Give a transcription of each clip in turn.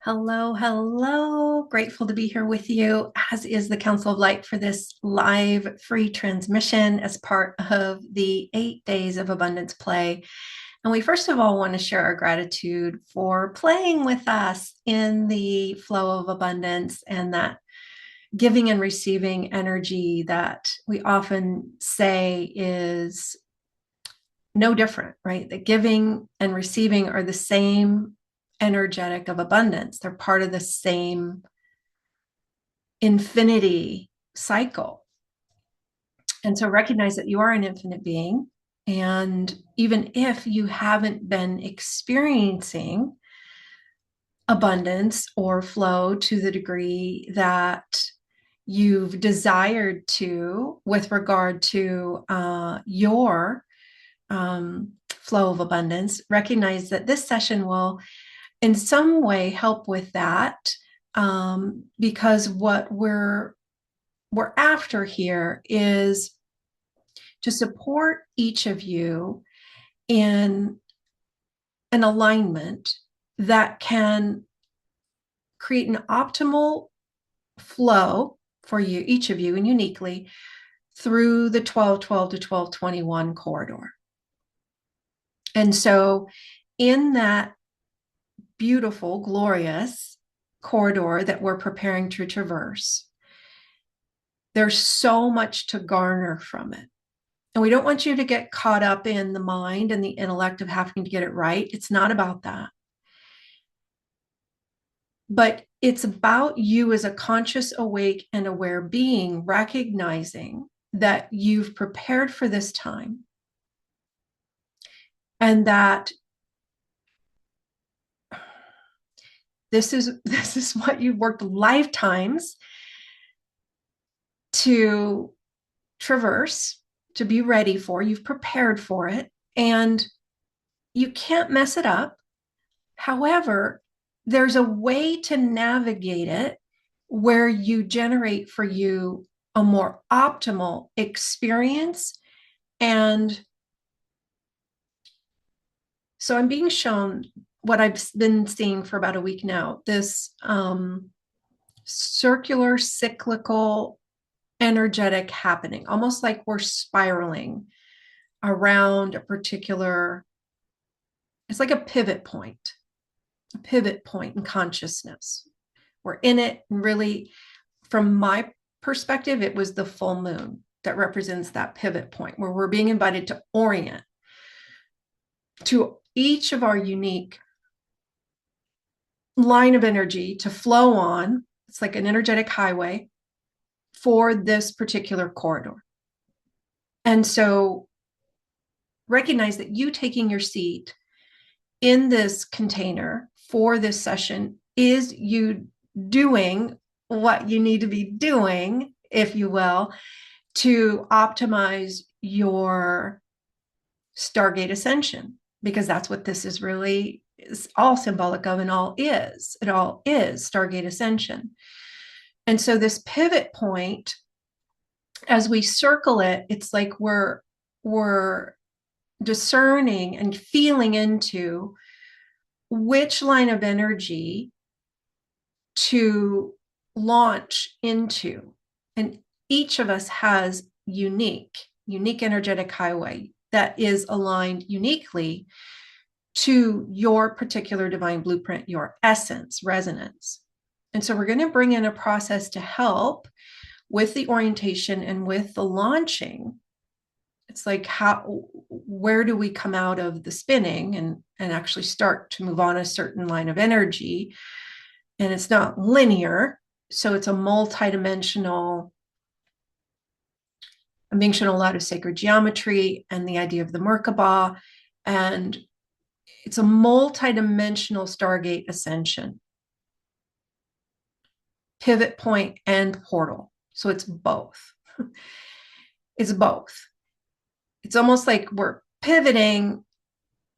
Hello, hello. Grateful to be here with you, as is the Council of Light for this live free transmission as part of the 8 days of abundance play. And we first of all want to share our gratitude for playing with us in the flow of abundance and that giving and receiving energy that we often say is no different, right? That giving and receiving are the same energetic of abundance. They're part of the same infinity cycle. And so recognize that you are an infinite being. And even if you haven't been experiencing abundance or flow to the degree that you've desired to with regard to your flow of abundance, recognize that this session will in some way help with that, because what we're after here is to support each of you in an alignment that can create an optimal flow for you, each of you, and uniquely through the 1212 to 1221 corridor. And so in that beautiful, glorious corridor that we're preparing to traverse, there's so much to garner from it. And we don't want you to get caught up in the mind and the intellect of having to get it right. It's not about that. But it's about you as a conscious, awake, and aware being, recognizing that you've prepared for this time and that this is what you've worked lifetimes to traverse, to be ready for. You've prepared for it, and you can't mess it up. However, there's a way to navigate it where you generate for you a more optimal experience. And so I'm being shown what I've been seeing for about a week now, this circular, cyclical, energetic happening, almost like we're spiraling around a particular, it's like a pivot point in consciousness. We're in it, and really, from my perspective, it was the full moon that represents that pivot point where we're being invited to orient to each of our unique line of energy to flow on. It's like an energetic highway for this particular corridor. And so recognize that you taking your seat in this container for this session is you doing what you need to be doing, if you will, to optimize your Stargate ascension, because that's what this is really is all symbolic of, and all is. It all is Stargate ascension. And so this pivot point, as we circle it, it's like we're discerning and feeling into which line of energy to launch into. And each of us has unique energetic highway that is aligned uniquely to your particular divine blueprint, your essence, resonance. And so we're going to bring in a process to help with the orientation and with the launching. It's like, where do we come out of the spinning and actually start to move on a certain line of energy? And it's not linear. So it's a multidimensional. I'm being shown a lot of sacred geometry and the idea of the Merkaba. And it's a multidimensional Stargate ascension, pivot point and portal. So it's both. It's both. It's almost like we're pivoting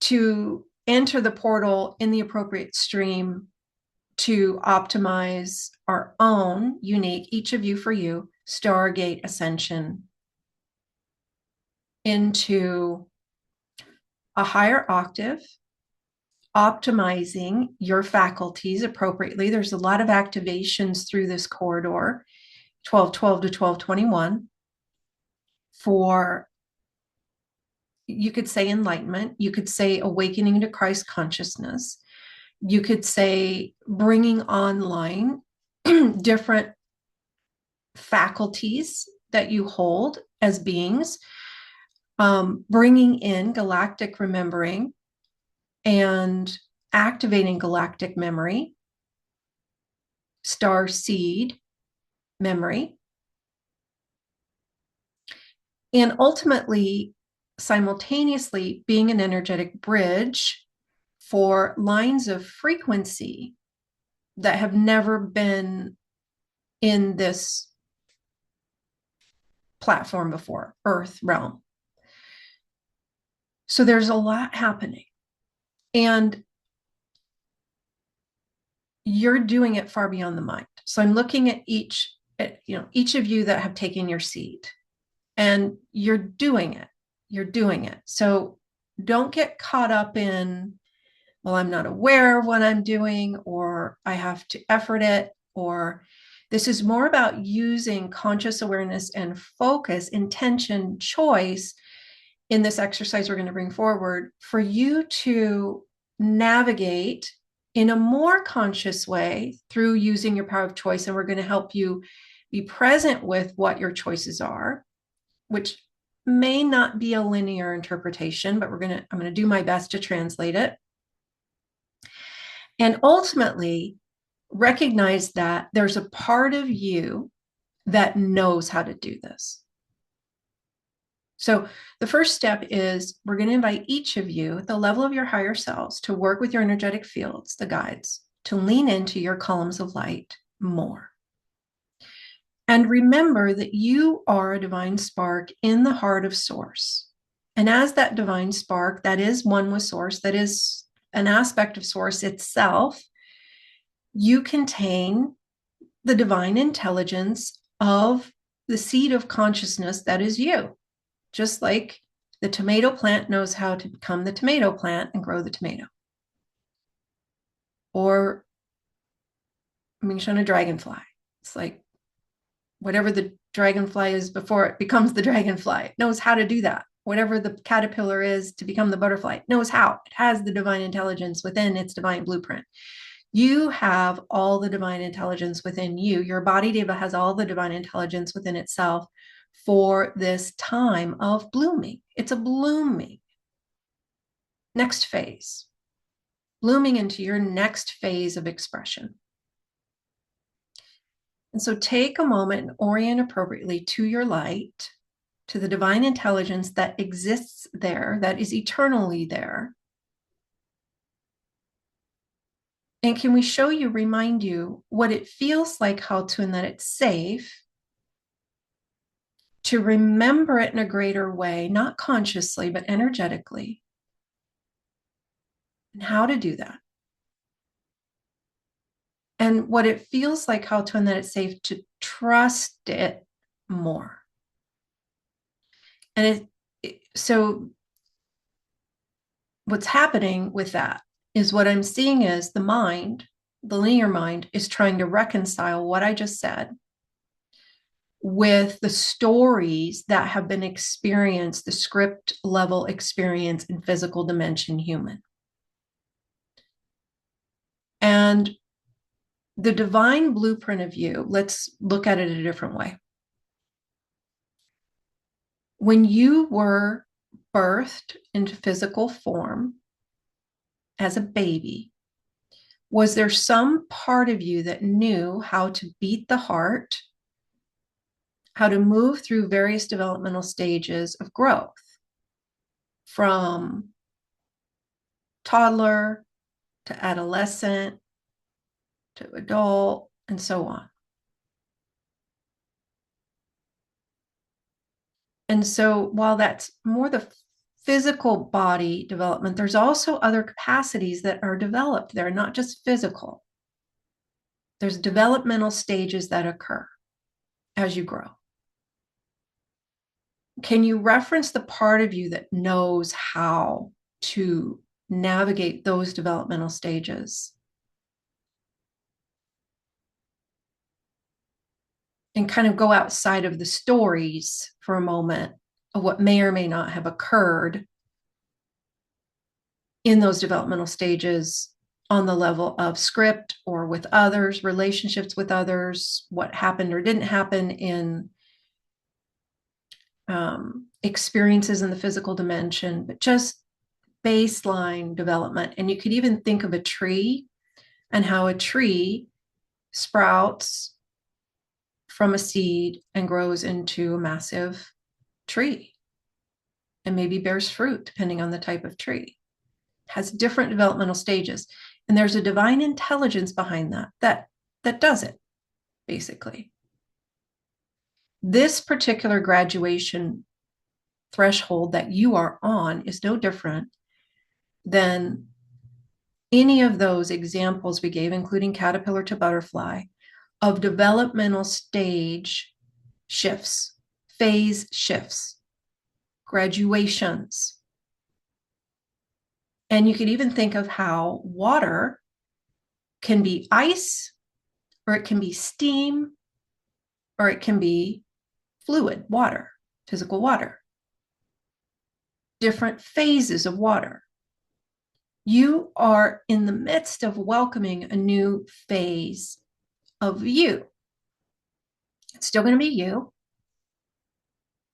to enter the portal in the appropriate stream to optimize our own unique, each of you for you, Stargate ascension into a higher octave, optimizing your faculties appropriately. There's a lot of activations through this corridor, 1212 to 1221, for, you could say, enlightenment. You could say awakening to Christ consciousness. You could say bringing online different faculties that you hold as beings, bringing in galactic remembering and activating galactic memory, star seed memory, and ultimately, simultaneously, being an energetic bridge for lines of frequency that have never been in this platform before, Earth realm. So there's a lot happening, and you're doing it far beyond the mind. So I'm looking at each of you that have taken your seat, and you're doing it. You're doing it. So don't get caught up in, well, I'm not aware of what I'm doing, or I have to effort it, or this is more about using conscious awareness and focus, intention, choice in this exercise we're going to bring forward for you to navigate in a more conscious way through using your power of choice. And we're going to help you be present with what your choices are, which may not be a linear interpretation, but I'm going to do my best to translate it. And ultimately, recognize that there's a part of you that knows how to do this. So the first step is we're going to invite each of you at the level of your higher selves to work with your energetic fields, the guides, to lean into your columns of light more. And remember that you are a divine spark in the heart of Source. And as that divine spark, that is one with Source, that is an aspect of Source itself, you contain the divine intelligence of the seed of consciousness that is you. Just like the tomato plant knows how to become the tomato plant and grow the tomato. Or I'm being shown a dragonfly. It's like whatever the dragonfly is before it becomes the dragonfly, it knows how to do that. Whatever the caterpillar is to become the butterfly, it knows how. It has the divine intelligence within its divine blueprint. You have all the divine intelligence within you. Your body diva has all the divine intelligence within itself for this time of blooming. It's a blooming. Next phase. Blooming into your next phase of expression. And so take a moment and orient appropriately to your light, to the divine intelligence that exists there, that is eternally there. And can we show you, remind you what it feels like, how to, and that it's safe to remember it in a greater way, not consciously, but energetically, and how to do that. And what it feels like, how to, and that it's safe to trust it more. And so what's happening with that is what I'm seeing is the mind, the linear mind, is trying to reconcile what I just said with the stories that have been experienced, the script level experience in physical dimension human. And the divine blueprint of you, let's look at it a different way. When you were birthed into physical form as a baby, was there some part of you that knew how to beat the heart, how to move through various developmental stages of growth, from toddler to adolescent to adult, and so on? And so while that's more the physical body development, there's also other capacities that are developed there, not just physical. There's developmental stages that occur as you grow. Can you reference the part of you that knows how to navigate those developmental stages. And kind of go outside of the stories for a moment of what may or may not have occurred in those developmental stages on the level of script or with others, relationships with others, what happened or didn't happen in experiences in the physical dimension, but just baseline development. And you could even think of a tree and how a tree sprouts from a seed and grows into a massive tree and maybe bears fruit depending on the type of tree. It has different developmental stages. And there's a divine intelligence behind that does it, basically. This particular graduation threshold that you are on is no different than any of those examples we gave, including caterpillar to butterfly, of developmental stage shifts, phase shifts, graduations. And you could even think of how water can be ice, or it can be steam, or it can be fluid water, physical water. Different phases of water. You are in the midst of welcoming a new phase of you. It's still going to be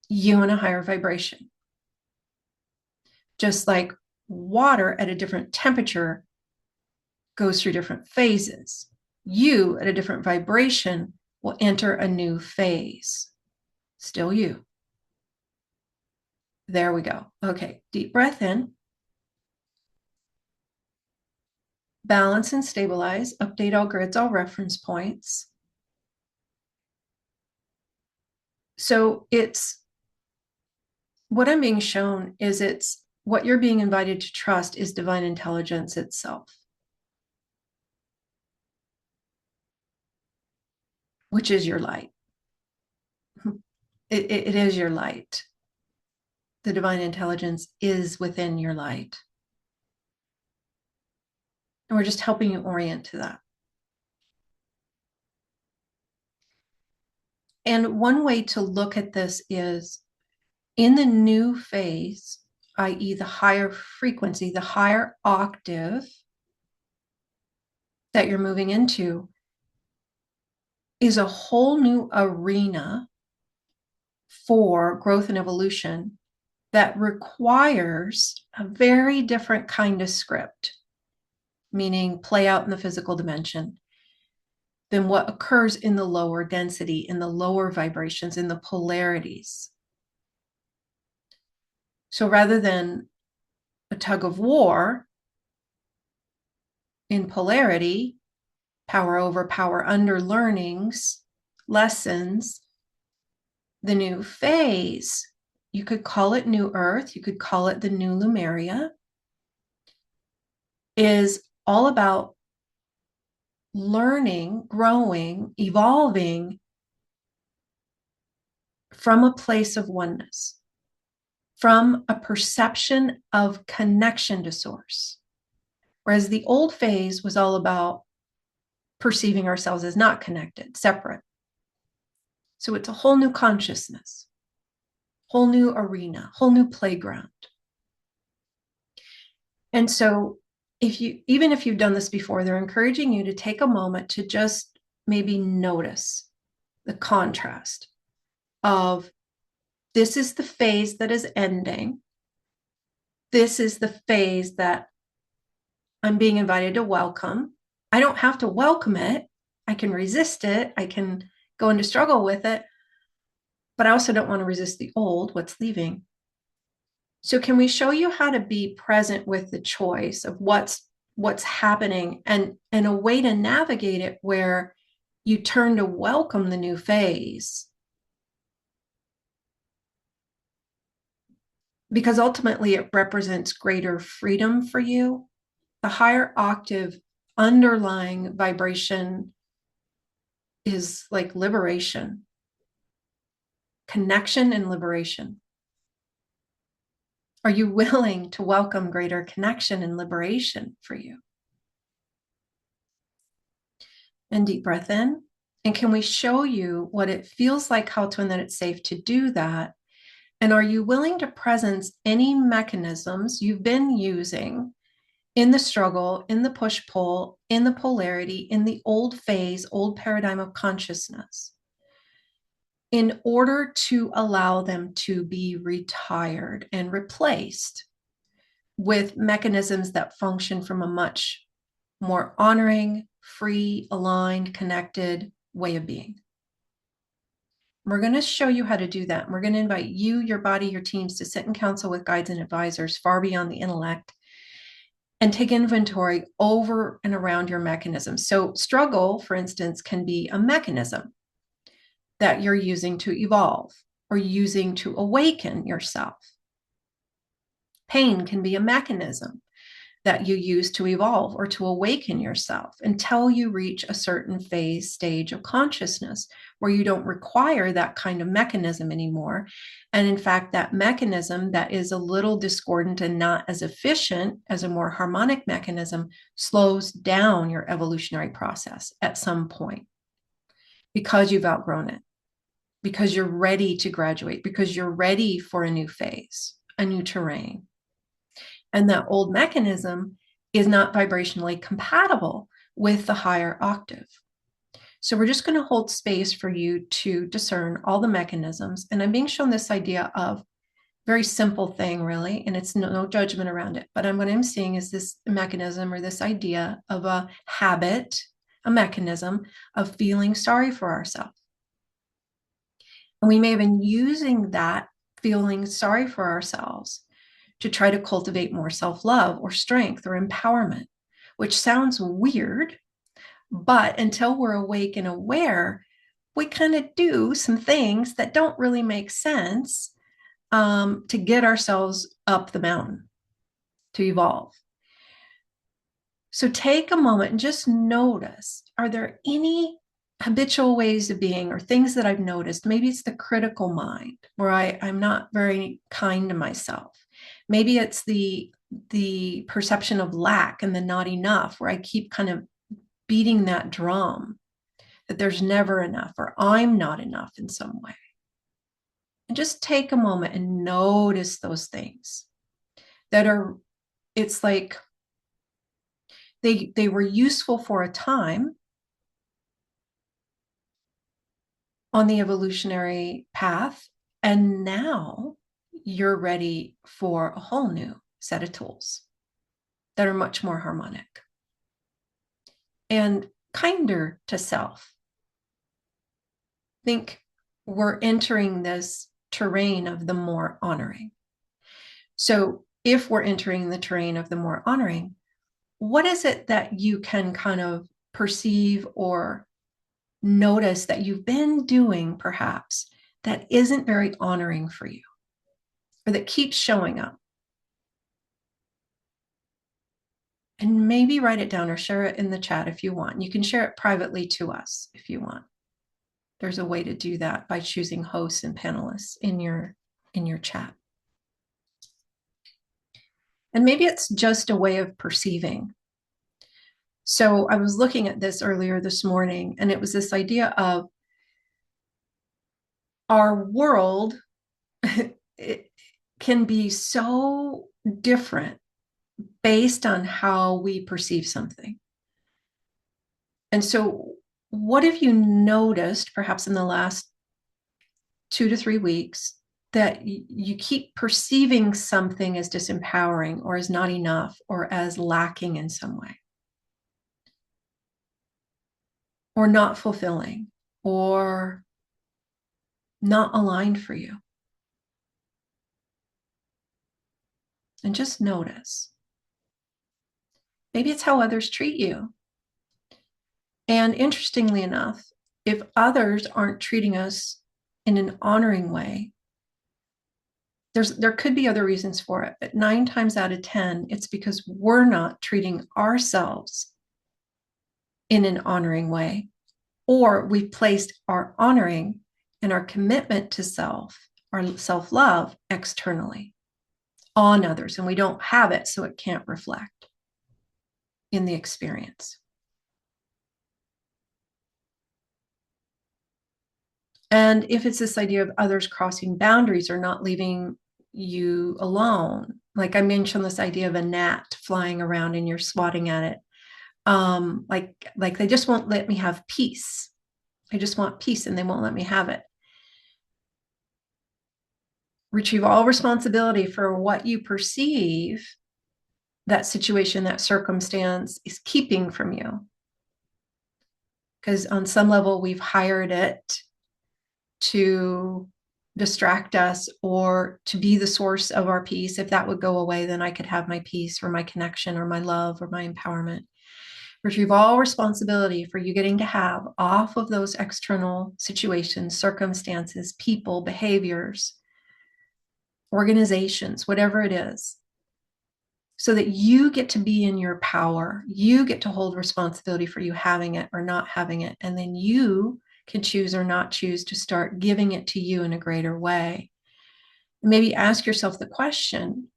you in a higher vibration. Just like water at a different temperature goes through different phases, you at a different vibration will enter a new phase. Still you. There we go. Okay, deep breath in. Balance and stabilize. Update all grids, all reference points. So it's what I'm being shown is it's what you're being invited to trust is divine intelligence itself, which is your light. It is your light. The divine intelligence is within your light. And we're just helping you orient to that. And one way to look at this is in the new phase, i.e., the higher frequency, the higher octave that you're moving into, is a whole new arena for growth and evolution that requires a very different kind of script, meaning play out in the physical dimension, than what occurs in the lower density, in the lower vibrations, in the polarities. So rather than a tug of war in polarity, power over, power under learnings, lessons, the new phase, you could call it New Earth, you could call it the New Lemuria, is all about learning, growing, evolving from a place of oneness, from a perception of connection to source. Whereas the old phase was all about perceiving ourselves as not connected, separate. So it's a whole new consciousness, whole new arena, whole new playground. And so even if you've done this before, they're encouraging you to take a moment to just maybe notice the contrast of this is the phase that is ending. This is the phase that I'm being invited to welcome. I don't have to welcome it. I can resist it. I can go into struggle with it. But I also don't want to resist the old, what's leaving. So can we show you how to be present with the choice of what's happening and a way to navigate it where you turn to welcome the new phase? Because ultimately it represents greater freedom for you. The higher octave underlying vibration is like liberation, connection and liberation. Are you willing to welcome greater connection and liberation for you? And deep breath in. And can we show you what it feels like, how to, and that it's safe to do that? And are you willing to presence any mechanisms you've been using in the struggle, in the push-pull, in the polarity, in the old phase, old paradigm of consciousness, in order to allow them to be retired and replaced with mechanisms that function from a much more honoring, free, aligned, connected way of being? We're going to show you how to do that. We're going to invite you, your body, your teams to sit in council with guides and advisors far beyond the intellect and take inventory over and around your mechanisms. So struggle, for instance, can be a mechanism that you're using to evolve or using to awaken yourself. Pain can be a mechanism that you use to evolve or to awaken yourself until you reach a certain phase, stage of consciousness where you don't require that kind of mechanism anymore. And in fact, that mechanism that is a little discordant and not as efficient as a more harmonic mechanism slows down your evolutionary process at some point because you've outgrown it, because you're ready to graduate, because you're ready for a new phase, a new terrain. And that old mechanism is not vibrationally compatible with the higher octave. So we're just going to hold space for you to discern all the mechanisms. And I'm being shown this idea of very simple thing, really, and it's no judgment around it. But what I'm seeing is this mechanism or this idea of a habit, a mechanism of feeling sorry for ourselves. And we may have been using that feeling sorry for ourselves to try to cultivate more self-love or strength or empowerment, which sounds weird, but until we're awake and aware, we kind of do some things that don't really make sense to get ourselves up the mountain, to evolve. So take a moment and just notice, are there any habitual ways of being or things that I've noticed? Maybe it's the critical mind where I'm not very kind to myself. Maybe it's the perception of lack and the not enough, where I keep kind of beating that drum that there's never enough or I'm not enough in some way. And just take a moment and notice those things that are, it's like they were useful for a time on the evolutionary path, and now you're ready for a whole new set of tools that are much more harmonic and kinder to self. Think we're entering this terrain of the more honoring. So if we're entering the terrain of the more honoring, what is it that you can kind of perceive or notice that you've been doing perhaps that isn't very honoring for you or that keeps showing up? And maybe write it down or share it in the chat if you want. You can share it privately to us if you want. There's a way to do that by choosing hosts and panelists in your chat. And maybe it's just a way of perceiving. So I was looking at this earlier this morning, and it was this idea of our world it can be so different based on how we perceive something. And so what have you noticed, perhaps in the last 2 to 3 weeks, that you keep perceiving something as disempowering or as not enough or as lacking in some way, or not fulfilling or not aligned for you? And just notice. Maybe it's how others treat you. And interestingly enough, if others aren't treating us in an honoring way, there could be other reasons for it, but 9 times out of 10, it's because we're not treating ourselves in an honoring way, or we've placed our honoring and our commitment to self, our self-love, externally, on others, and we don't have it, so it can't reflect in the experience. And if it's this idea of others crossing boundaries or not leaving you alone, like I mentioned, this idea of a gnat flying around and you're swatting at it, like they just won't let me have peace. I just want peace and they won't let me have it. Retrieve all responsibility for what you perceive that situation, that circumstance is keeping from you. Because on some level, we've hired it to distract us or to be the source of our peace. If that would go away, then I could have my peace or my connection or my love or my empowerment. Retrieve all responsibility for you getting to have off of those external situations, circumstances, people, behaviors, organizations, whatever it is, so that you get to be in your power. You get to hold responsibility for you having it or not having it. And then you can choose or not choose to start giving it to you in a greater way. Maybe ask yourself the question,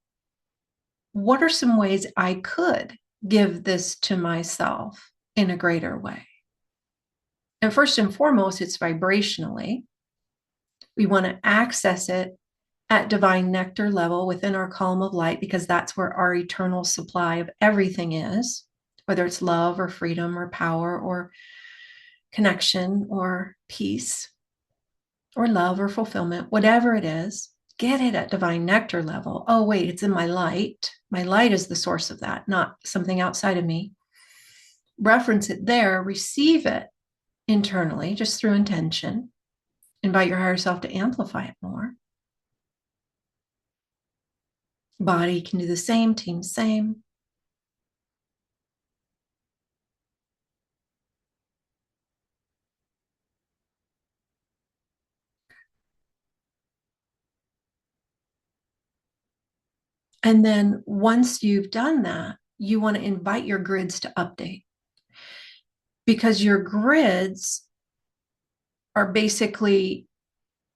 what are some ways I could give this to myself in a greater way? And first and foremost, it's vibrationally. We want to access it at divine nectar level within our column of light, because that's where our eternal supply of everything is, whether it's love or freedom or power or connection or peace or love or fulfillment, whatever it is, get it at divine nectar level. Oh, wait, it's in my light. My light is the source of that, not something outside of me. Reference it there, receive it internally, just through intention. Invite your higher self to amplify it more. Body can do the same, team same. And then once you've done that, you want to invite your grids to update, because your grids are basically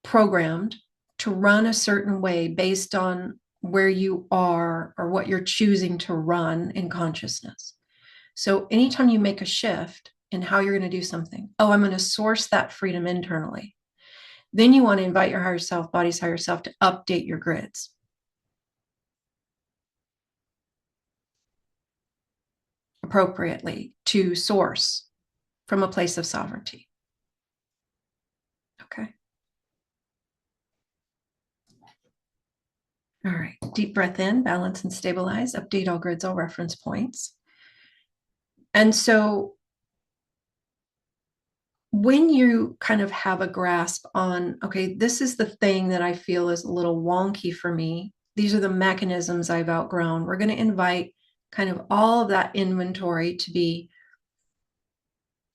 programmed to run a certain way based on where you are or what you're choosing to run in consciousness. So anytime you make a shift in how you're going to do something, oh, I'm going to source that freedom internally. Then you want to invite your higher self, body's higher self, to update your grids appropriately to source from a place of sovereignty. Okay. All right. Deep breath in, balance and stabilize, update all grids, all reference points. And so when you kind of have a grasp on, okay, this is the thing that I feel is a little wonky for me, these are the mechanisms I've outgrown, we're going to invite kind of all of that inventory to be.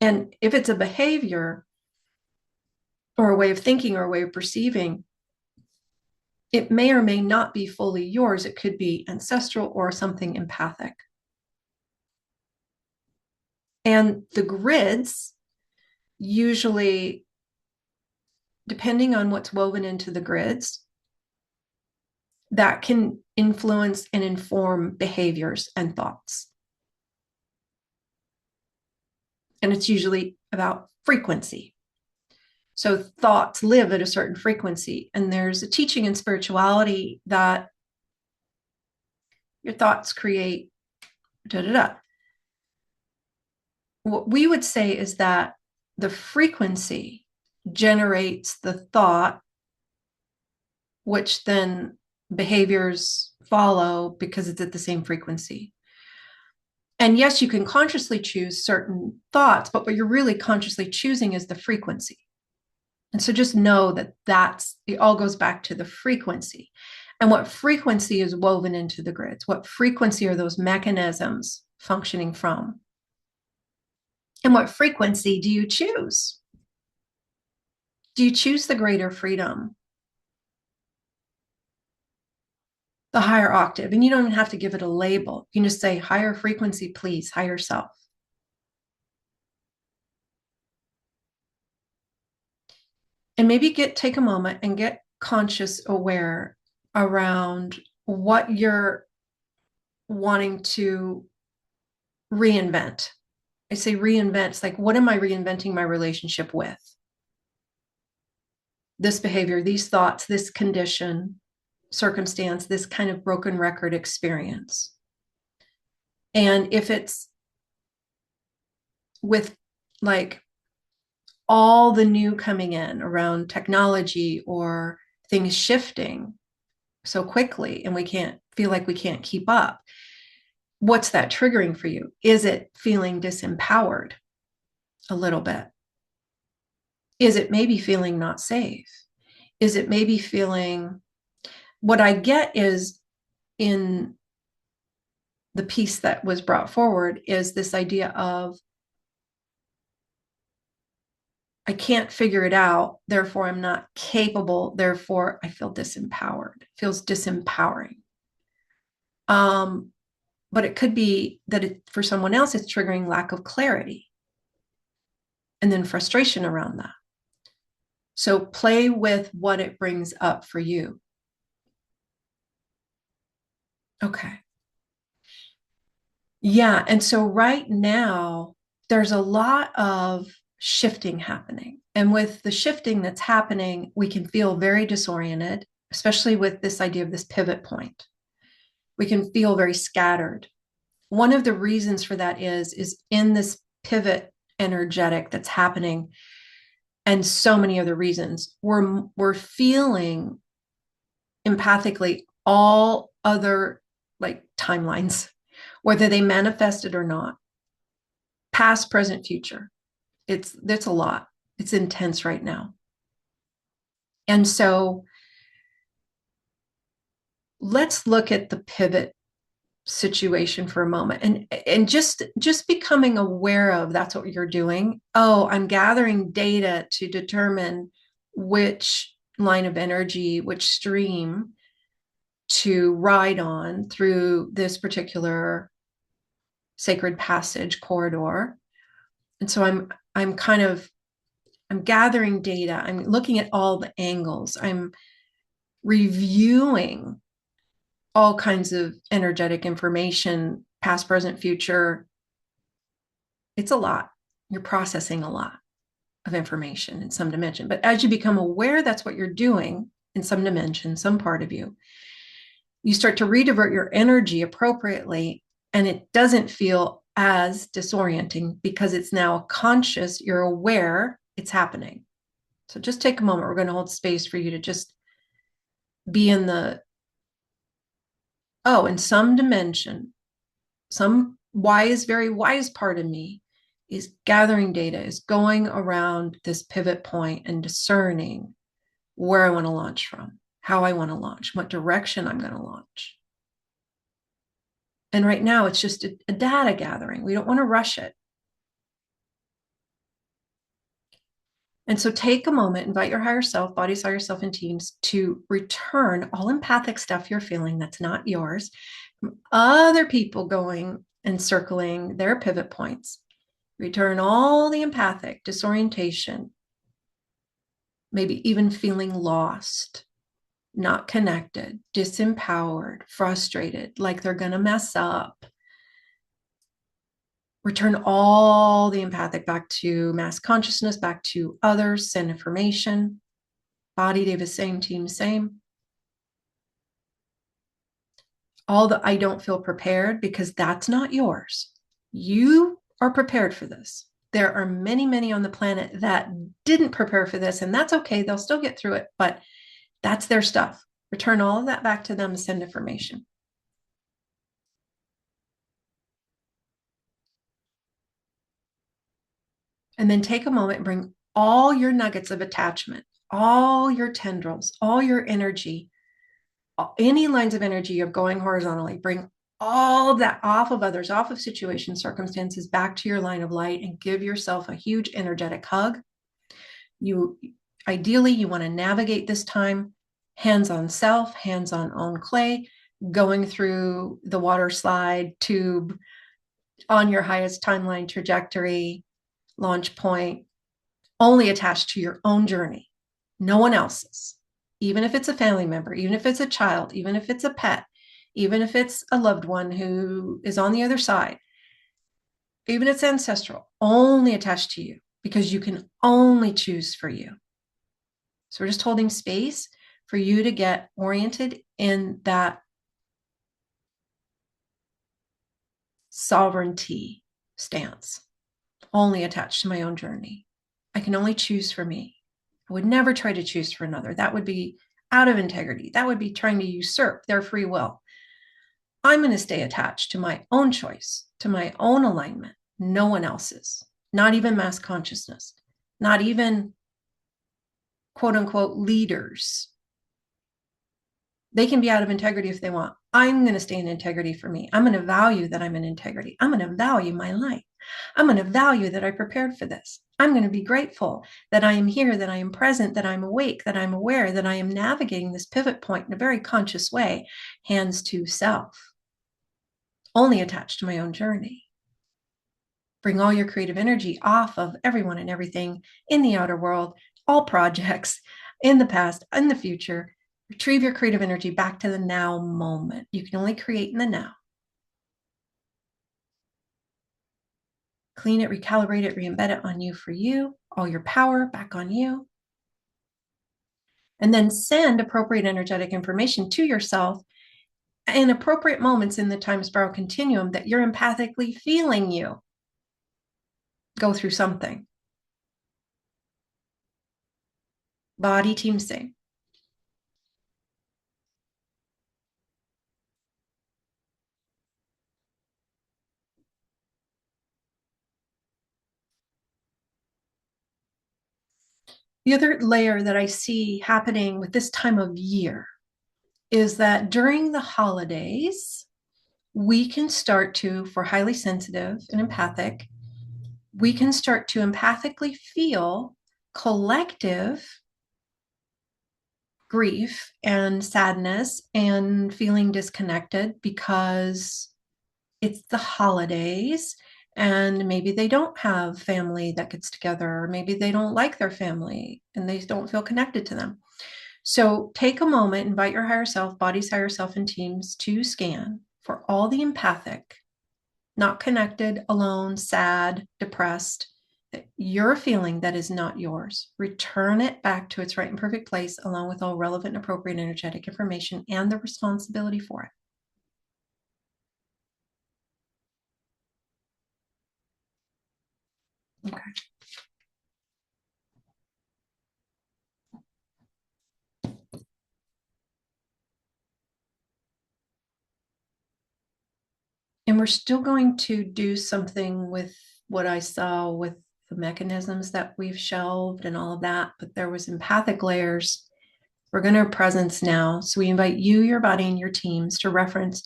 And if it's a behavior or a way of thinking or a way of perceiving, it may or may not be fully yours. It could be ancestral or something empathic. And the grids, usually, depending on what's woven into the grids, that can influence and inform behaviors and thoughts. And it's usually about frequency. So thoughts live at a certain frequency. And there's a teaching in spirituality that your thoughts create da da da. What we would say is that the frequency generates the thought, which then behaviors follow because it's at the same frequency. And yes, you can consciously choose certain thoughts, but what you're really consciously choosing is the frequency. And so just know that it all goes back to the frequency. And what frequency is woven into the grids? What frequency are those mechanisms functioning from? And what frequency do you choose? Do you choose the greater freedom, the higher octave? And you don't even have to give it a label. You can just say higher frequency, please, higher self. And maybe take a moment and get conscious aware around what you're wanting to reinvent. I say reinvent. It's like, what am I reinventing my relationship with? This behavior, these thoughts, this condition, circumstance, this kind of broken record experience. And if it's with like all the new coming in around technology or things shifting so quickly and we can't feel like we can't keep up, what's that triggering for you? Is it feeling disempowered a little bit? Is it maybe feeling not safe? Is it maybe feeling, what I get is in the piece that was brought forward is this idea of, I can't figure it out, therefore I'm not capable, therefore I feel disempowered. It feels disempowering. But it could be that for someone else, it's triggering lack of clarity and then frustration around that. So play with what it brings up for you. Okay. Yeah. And so right now, there's a lot of shifting happening. And with the shifting that's happening, we can feel very disoriented, especially with this idea of this pivot point. We can feel very scattered. One of the reasons for that is in this pivot energetic that's happening, and so many other reasons, we're feeling empathically all other like timelines, whether they manifested or not, past, present, future. It's a lot. It's intense right now. And so let's look at the pivot situation for a moment and just becoming aware of, that's what you're doing. Oh, I'm gathering data to determine which line of energy, which stream to ride on through this particular sacred passage corridor. And so I'm gathering data. I'm looking at all the angles. I'm reviewing all kinds of energetic information, past, present, future. It's a lot. You're processing a lot of information in some dimension. But as you become aware that's what you're doing in some dimension, some part of you, you start to redivert your energy appropriately, and it doesn't feel as disorienting because it's now conscious, you're aware it's happening. So just take a moment. We're going to hold space for you to just be in the, in some dimension, some wise, very wise part of me is gathering data, is going around this pivot point and discerning where I want to launch from, how I want to launch, what direction I'm going to launch. And right now it's just a data gathering. We don't want to rush it. And so take a moment, invite your higher self, bodies, higher self, and teams to return all empathic stuff you're feeling that's not yours from other people going and circling their pivot points. Return all the empathic disorientation, maybe even feeling lost, not connected, disempowered, frustrated, like they're going to mess up. Return all the empathic back to mass consciousness, back to others, send information. Body, David, same, team, same. All the I don't feel prepared, because that's not yours. You are prepared for this. There are many, many on the planet that didn't prepare for this, and that's okay. They'll still get through it, but that's their stuff. Return all of that back to them and send information. And then take a moment and bring all your nuggets of attachment, all your tendrils, all your energy, any lines of energy of going horizontally, bring all of that off of others, off of situations, circumstances, back to your line of light, and give yourself a huge energetic hug. Ideally, you want to navigate this time hands on self, hands on own clay, going through the water slide tube on your highest timeline trajectory, launch point, only attached to your own journey, no one else's. Even if it's a family member, even if it's a child, even if it's a pet, even if it's a loved one who is on the other side, even if it's ancestral, only attached to you, because you can only choose for you. So we're just holding space for you to get oriented in that sovereignty stance, only attached to my own journey. I can only choose for me. I would never try to choose for another. That would be out of integrity. That would be trying to usurp their free will. I'm going to stay attached to my own choice, to my own alignment, no one else's, not even mass consciousness, not even quote unquote leaders. They can be out of integrity if they want. I'm going to stay in integrity for me. I'm going to value that I'm in integrity. I'm going to value my life. I'm going to value that I prepared for this. I'm going to be grateful that I am here, that I am present, that I'm awake, that I'm aware, that I am navigating this pivot point in a very conscious way, hands to self, only attached to my own journey. Bring all your creative energy off of everyone and everything in the outer world, all projects in the past, in the future. Retrieve your creative energy back to the now moment. You can only create in the now. Clean it, recalibrate it, re-embed it on you for you, all your power back on you. And then send appropriate energetic information to yourself in appropriate moments in the time spiral continuum that you're empathically feeling you go through something. Body, team, sing. The other layer that I see happening with this time of year is that during the holidays, we can start to, for highly sensitive and empathic, we can start to empathically feel collective grief and sadness and feeling disconnected because it's the holidays and maybe they don't have family that gets together, or maybe they don't like their family and they don't feel connected to them. So take a moment, invite your higher self, body's higher self, and teams to scan for all the empathic, not connected, alone, sad, depressed, that you're feeling that is not yours. Return it back to its right and perfect place, along with all relevant and appropriate energetic information and the responsibility for it. Okay. And we're still going to do something with what I saw with the mechanisms that we've shelved and all of that, but there was empathic layers. We're going to presence now. So we invite you, your body, and your teams to reference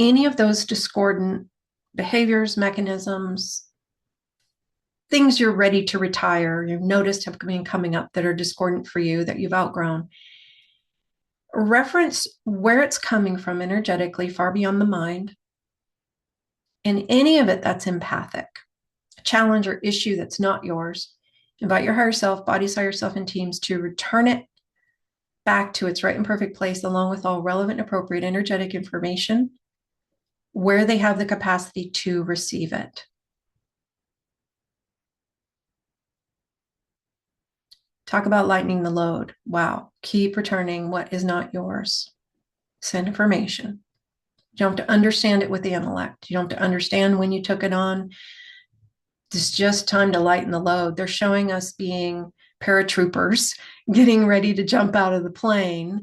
any of those discordant behaviors, mechanisms, things you're ready to retire, you've noticed have been coming up that are discordant for you, that you've outgrown. Reference where it's coming from energetically, far beyond the mind, and any of it that's empathic, a challenge or issue that's not yours. Invite your higher self, body's higher self, and teams to return it back to its right and perfect place, along with all relevant and appropriate energetic information where they have the capacity to receive it. Talk about lightening the load. Wow. Keep returning what is not yours. Send information. You don't have to understand it with the intellect. You don't have to understand when you took it on. It's just time to lighten the load. They're showing us being paratroopers, getting ready to jump out of the plane.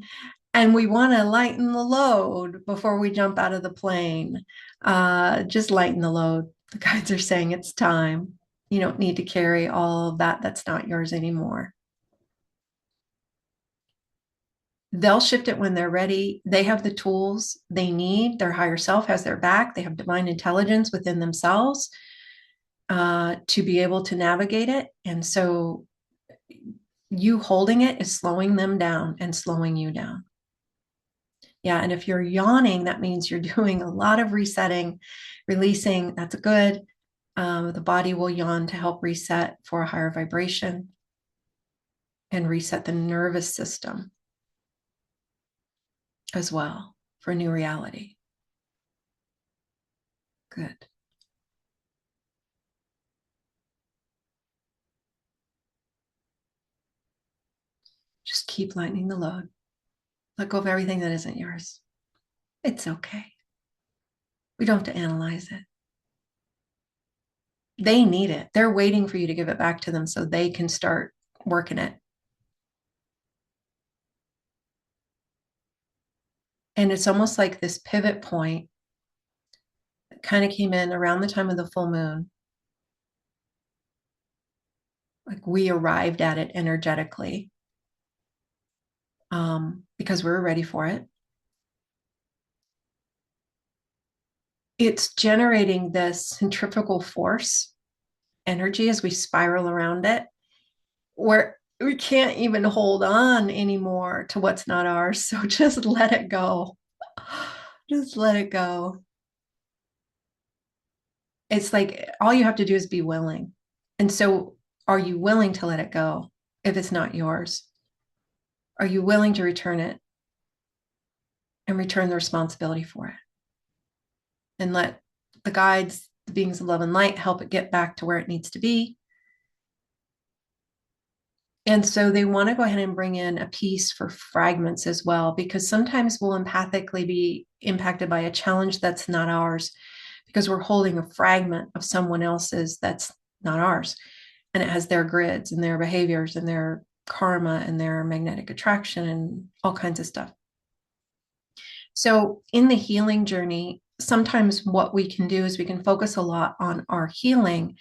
And we want to lighten the load before we jump out of the plane. Just lighten the load. The guides are saying it's time. You don't need to carry all of that that's not yours anymore. They'll shift it when they're ready. They have the tools they need. Their higher self has their back. They have divine intelligence within themselves to be able to navigate it. And so you holding it is slowing them down and slowing you down. Yeah. And if you're yawning, that means you're doing a lot of resetting, releasing. That's good. The body will yawn to help reset for a higher vibration and reset the nervous system as well. for new reality. Good. Just keep lightening the load. Let go of everything that isn't yours. It's okay. We don't have to analyze it. They need it. They're waiting for you to give it back to them so they can start working it. And it's almost like this pivot point that kind of came in around the time of the full moon. Like we arrived at it energetically because we were ready for it. It's generating this centrifugal force energy as we spiral around it, where we can't even hold on anymore to what's not ours. So just let it go. Just let it go. It's like all you have to do is be willing. And so, are you willing to let it go if it's not yours? Are you willing to return it and return the responsibility for it? And let the guides, the beings of love and light, help it get back to where it needs to be. And so they want to go ahead and bring in a piece for fragments as well, because sometimes we'll empathically be impacted by a challenge that's not ours because we're holding a fragment of someone else's that's not ours. And it has their grids and their behaviors and their karma and their magnetic attraction and all kinds of stuff. So in the healing journey, sometimes what we can do is we can focus a lot on our healing,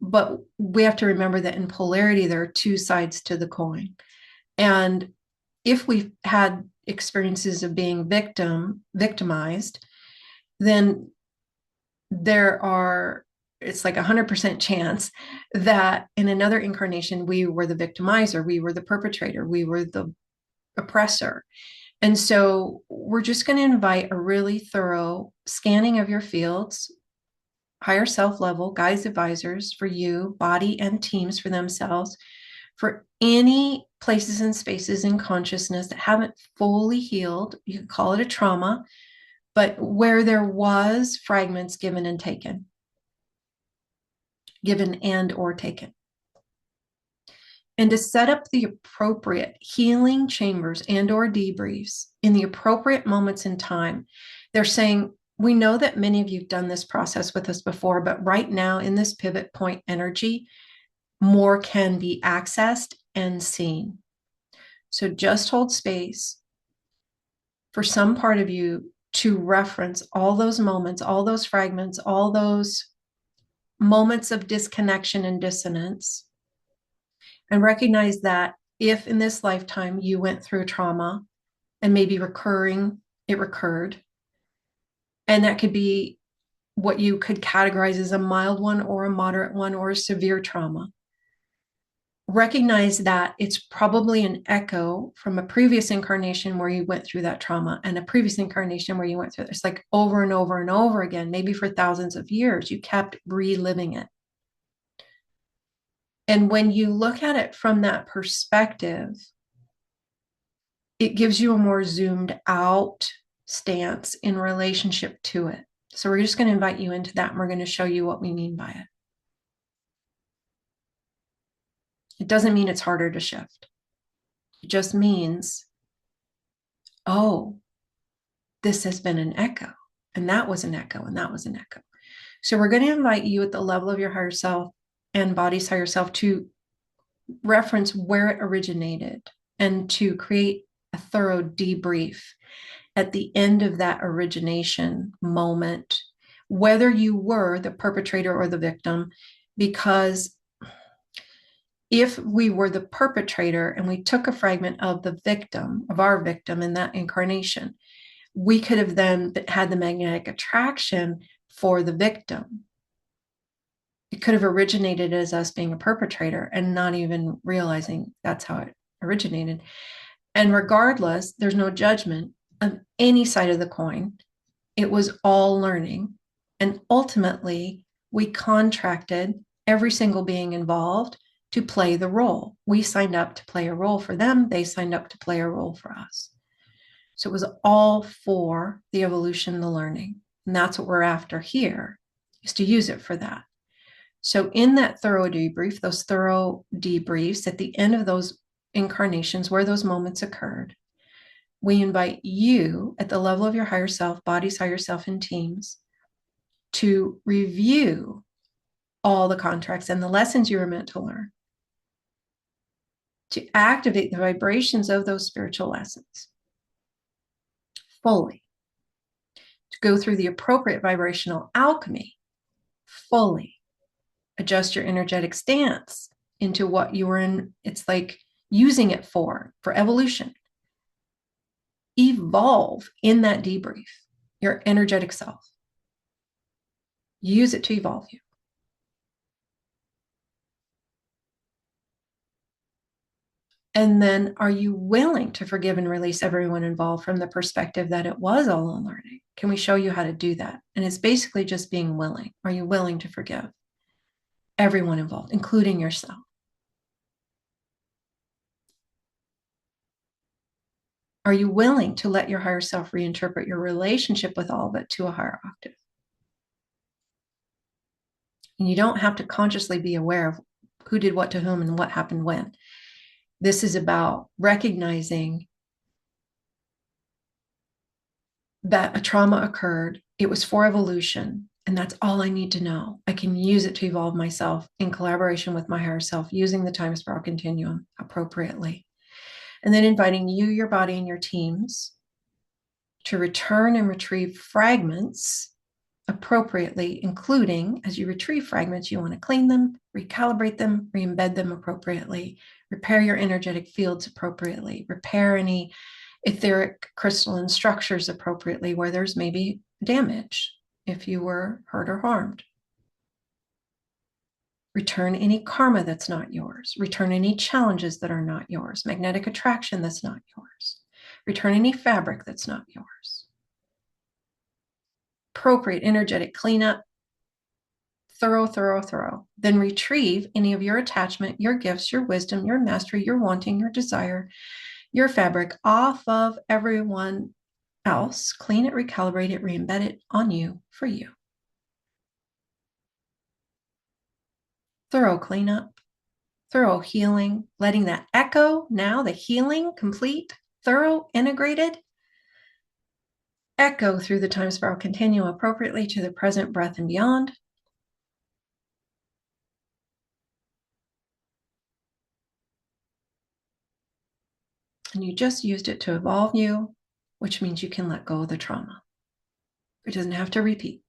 but we have to remember that in polarity, there are two sides to the coin. And if we've had experiences of being victimized, then it's like 100% chance that in another incarnation, we were the victimizer, we were the perpetrator, we were the oppressor. And so we're just going to invite a really thorough scanning of your fields, higher self level, guides, advisors for you, body and teams for themselves, for any places and spaces in consciousness that haven't fully healed. You could call it a trauma, but where there was fragments given and taken, given and or taken. And to set up the appropriate healing chambers and or debriefs in the appropriate moments in time. They're saying, we know that many of you have done this process with us before, but right now in this pivot point energy, more can be accessed and seen. So just hold space for some part of you to reference all those moments, all those fragments, all those moments of disconnection and dissonance, and recognize that if in this lifetime you went through trauma and maybe it recurred, and that could be what you could categorize as a mild one or a moderate one or a severe trauma. Recognize that it's probably an echo from a previous incarnation where you went through that trauma and a previous incarnation where you went through it. It's like over and over and over again, maybe for thousands of years, you kept reliving it. And when you look at it from that perspective, it gives you a more zoomed out stance in relationship to it. So we're just going to invite you into that, and we're going to show you what we mean by it. It doesn't mean it's harder to shift. It just means, oh, this has been an echo, and that was an echo, and that was an echo. So we're going to invite you at the level of your higher self and body's higher self to reference where it originated and to create a thorough debrief at the end of that origination moment, whether you were the perpetrator or the victim. Because if we were the perpetrator and we took a fragment of the victim, of our victim in that incarnation, we could have then had the magnetic attraction for the victim. It could have originated as us being a perpetrator and not even realizing that's how it originated. And regardless, there's no judgment of any side of the coin. It was all learning. And ultimately, we contracted every single being involved to play the role. We signed up to play a role for them. They signed up to play a role for us. So it was all for the evolution, the learning. And that's what we're after here, is to use it for that. So in that thorough debrief, those thorough debriefs at the end of those incarnations where those moments occurred, we invite you at the level of your higher self, bodies, higher self, and teams to review all the contracts and the lessons you were meant to learn, to activate the vibrations of those spiritual lessons fully, to go through the appropriate vibrational alchemy fully, adjust your energetic stance into what you were in. It's like using it for evolution. Evolve in that debrief, your energetic self. Use it to evolve you. And then are you willing to forgive and release everyone involved from the perspective that it was all a learning? Can we show you how to do that? And it's basically just being willing. Are you willing to forgive everyone involved, including yourself? Are you willing to let your higher self reinterpret your relationship with all of it to a higher octave? And you don't have to consciously be aware of who did what to whom and what happened when. This is about recognizing that a trauma occurred. It was for evolution. And that's all I need to know. I can use it to evolve myself in collaboration with my higher self, using the time spiral continuum appropriately. And then inviting you, your body, and your teams to return and retrieve fragments appropriately, including as you retrieve fragments, you want to clean them, recalibrate them, re-embed them appropriately, repair your energetic fields appropriately, repair any etheric crystalline structures appropriately where there's maybe damage if you were hurt or harmed. Return any karma that's not yours. Return any challenges that are not yours. Magnetic attraction that's not yours. Return any fabric that's not yours. Appropriate energetic cleanup. Thorough. Then retrieve any of your attachment, your gifts, your wisdom, your mastery, your wanting, your desire, your fabric off of everyone else. Clean it, recalibrate it, re-embed it on you for you. Thorough cleanup, thorough healing, letting that echo now, the healing complete, thorough, integrated, echo through the time spiral continuum appropriately to the present breath and beyond. And you just used it to evolve you, which means you can let go of the trauma. It doesn't have to repeat.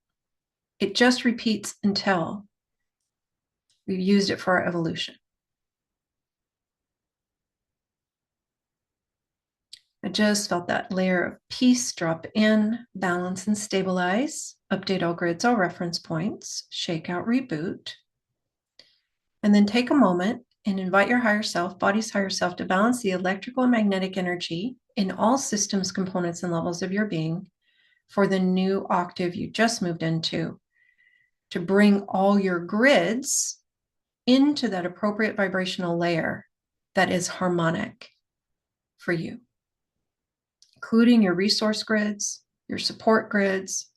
It just repeats until we've used it for our evolution. I just felt that layer of peace drop in, balance and stabilize, update all grids, all reference points, shake out, reboot. And then take a moment and invite your higher self, body's higher self, to balance the electrical and magnetic energy in all systems, components, and levels of your being for the new octave you just moved into, to bring all your grids into that appropriate vibrational layer that is harmonic for you, including your resource grids, your support grids,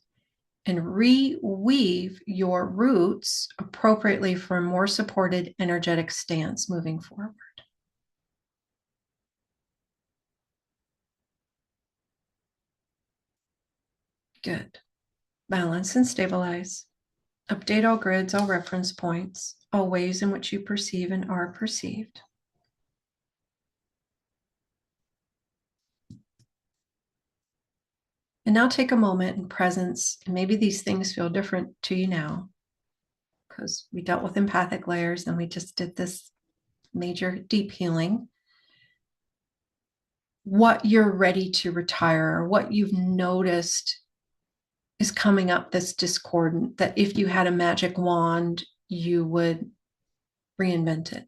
and reweave your roots appropriately for a more supported energetic stance moving forward. Good. Balance and stabilize. Update all grids, all reference points, all ways in which you perceive and are perceived. And now take a moment in presence, and maybe these things feel different to you now because we dealt with empathic layers and we just did this major deep healing. What you're ready to retire, or what you've noticed is coming up that's discordant, that if you had a magic wand, you would reinvent it.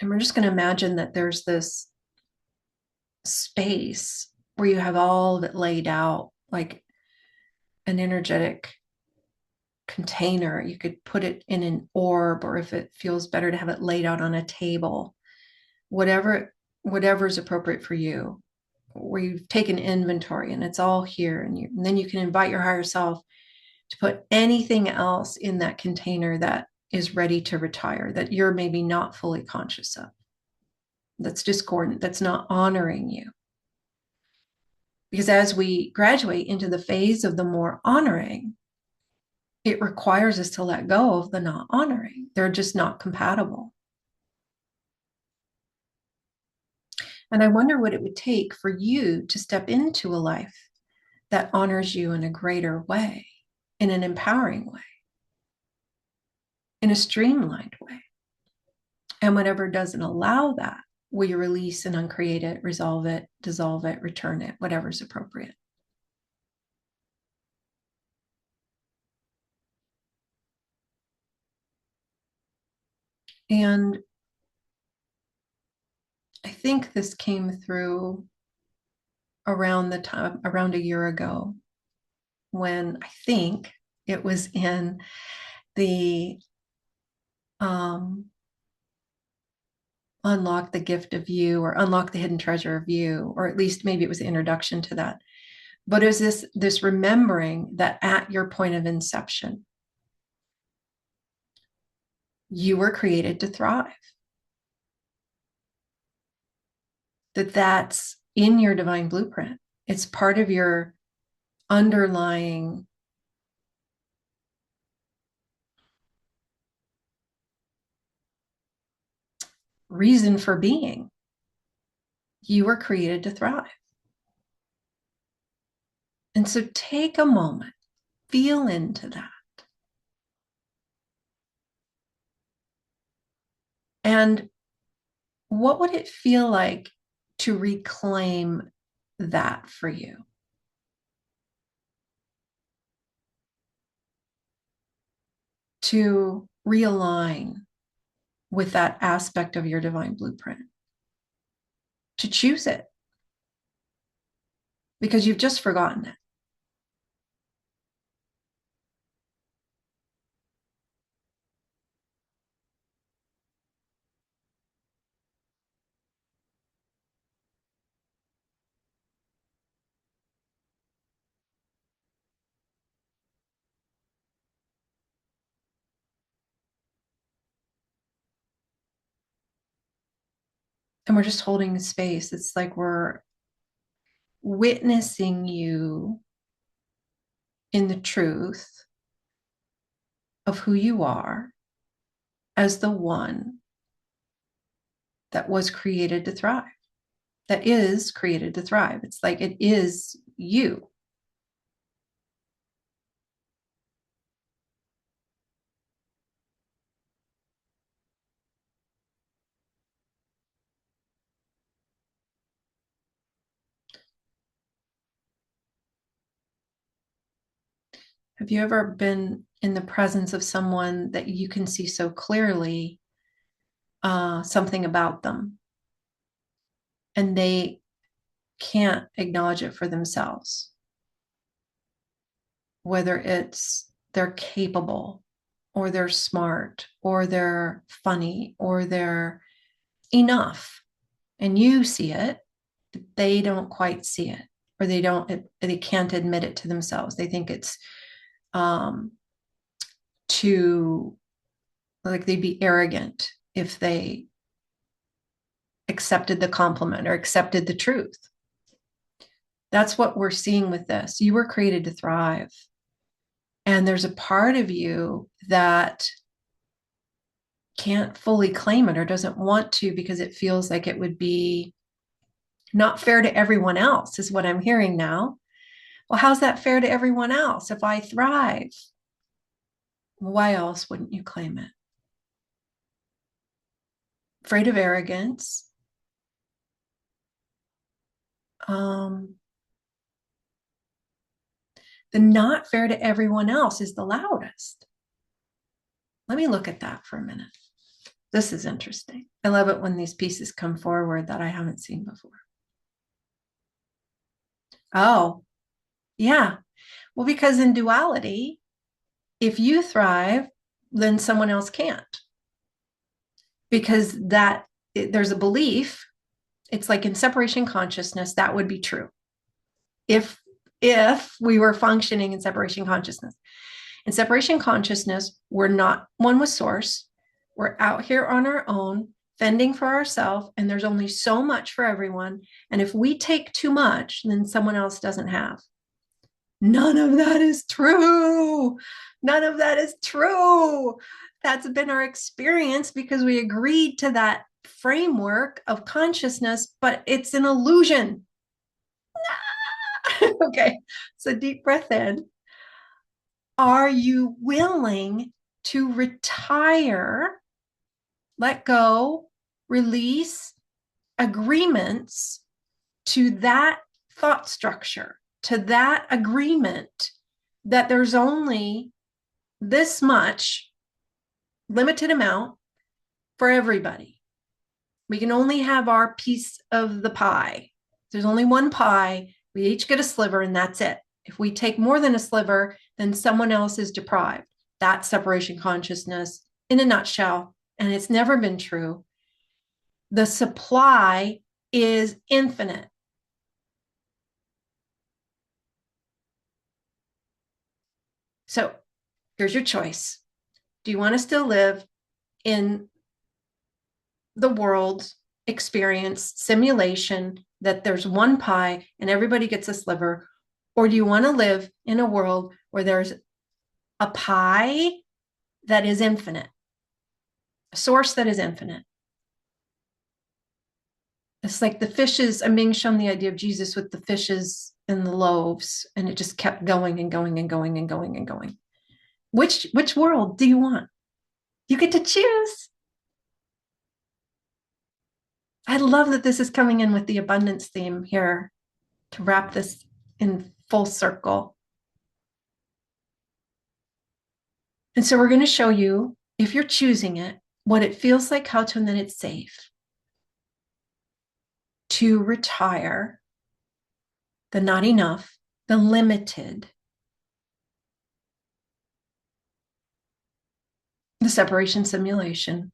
And we're just going to imagine that there's this space where you have all of it laid out like an energetic container. You could put it in an orb, or if it feels better to have it laid out on a table, whatever is appropriate for you, where you've taken inventory and it's all here. And then you can invite your higher self to put anything else in that container that is ready to retire, that you're maybe not fully conscious of, that's discordant, that's not honoring you. Because as we graduate into the phase of the more honoring, it requires us to let go of the not honoring. They're just not compatible. And I wonder what it would take for you to step into a life that honors you in a greater way, in an empowering way, in a streamlined way. And whatever doesn't allow that, will you release and uncreate it, resolve it, dissolve it, return it, whatever's appropriate. And I think this came through around a year ago, when I think it was in the Unlock the Gift of You, or Unlock the Hidden Treasure of You, or at least maybe it was the introduction to that. But it was this remembering that at your point of inception, you were created to thrive. That's in your divine blueprint. It's part of your underlying reason for being. You were created to thrive. And so take a moment, feel into that. And what would it feel like to reclaim that for you? To realign with that aspect of your divine blueprint, to choose it, because you've just forgotten it. And we're just holding space. It's like we're witnessing you in the truth of who you are as the one that was created to thrive, that is created to thrive. It's like it is you. Have you ever been in the presence of someone that you can see so clearly something about them, and they can't acknowledge it for themselves? Whether it's they're capable, or they're smart, or they're funny, or they're enough, and you see it, but they don't quite see it, or they can't admit it to themselves. They think it's too, like they'd be arrogant if they accepted the compliment or accepted the truth. That's what we're seeing with this. You were created to thrive. And there's a part of you that can't fully claim it, or doesn't want to, because it feels like it would be not fair to everyone else, is what I'm hearing now. Well, how's that fair to everyone else? If I thrive, why else wouldn't you claim it? Afraid of arrogance. The not fair to everyone else is the loudest. Let me look at that for a minute. This is interesting. I love it when these pieces come forward that I haven't seen before. Oh, yeah. Well, because in duality, If you thrive, then someone else can't, because there's a belief. It's like in separation consciousness, that would be true. If we were functioning in separation consciousness. In separation consciousness, we're not one with source. We're out here on our own, fending for ourselves, and there's only so much for everyone. And if we take too much, then someone else doesn't have. None of that is true. None of that is true. That's been our experience because we agreed to that framework of consciousness, but it's an illusion. Okay, so deep breath in. Are you willing to retire, let go, release agreements to that thought structure, to that agreement that there's only this much limited amount for everybody? We can only have our piece of the pie. There's only one pie. We each get a sliver, and that's it. If we take more than a sliver, then someone else is deprived. That's separation consciousness in a nutshell. And it's never been true. The supply is infinite. So here's your choice. Do you want to still live in the world experience simulation that there's one pie and everybody gets a sliver? Or do you want to live in a world where there's a pie that is infinite, a source that is infinite? It's like the fishes. I'm being shown the idea of Jesus with the fishes and the loaves, and it just kept going and going and going and going and going. Which world do you want? You get to choose. I love that this is coming in with the abundance theme here to wrap this in full circle. And so we're going to show you, if you're choosing it, what it feels like, how to, and then it's safe to retire the not enough, the limited, the separation simulation,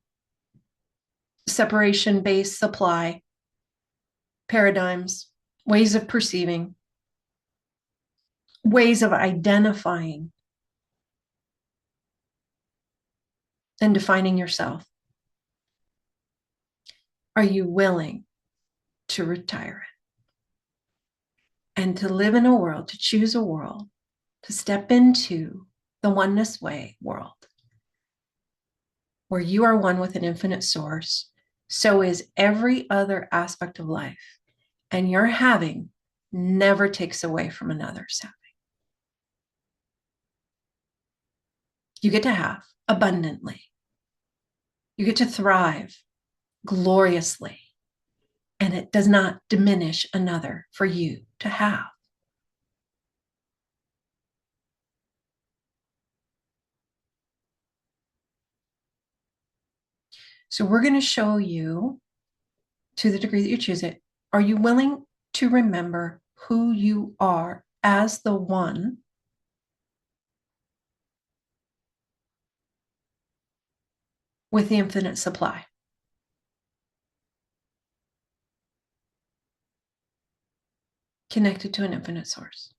separation-based supply, paradigms, ways of perceiving, ways of identifying and defining yourself. Are you willing to retire it and to live in a world, to choose a world, to step into the oneness way world where you are one with an infinite source? So is every other aspect of life, and your having never takes away from another's having. You get to have abundantly. You get to thrive gloriously, and it does not diminish another for you to have. So we're going to show you, to the degree that you choose it, are you willing to remember who you are as the one with the infinite supply? Connected to an infinite source.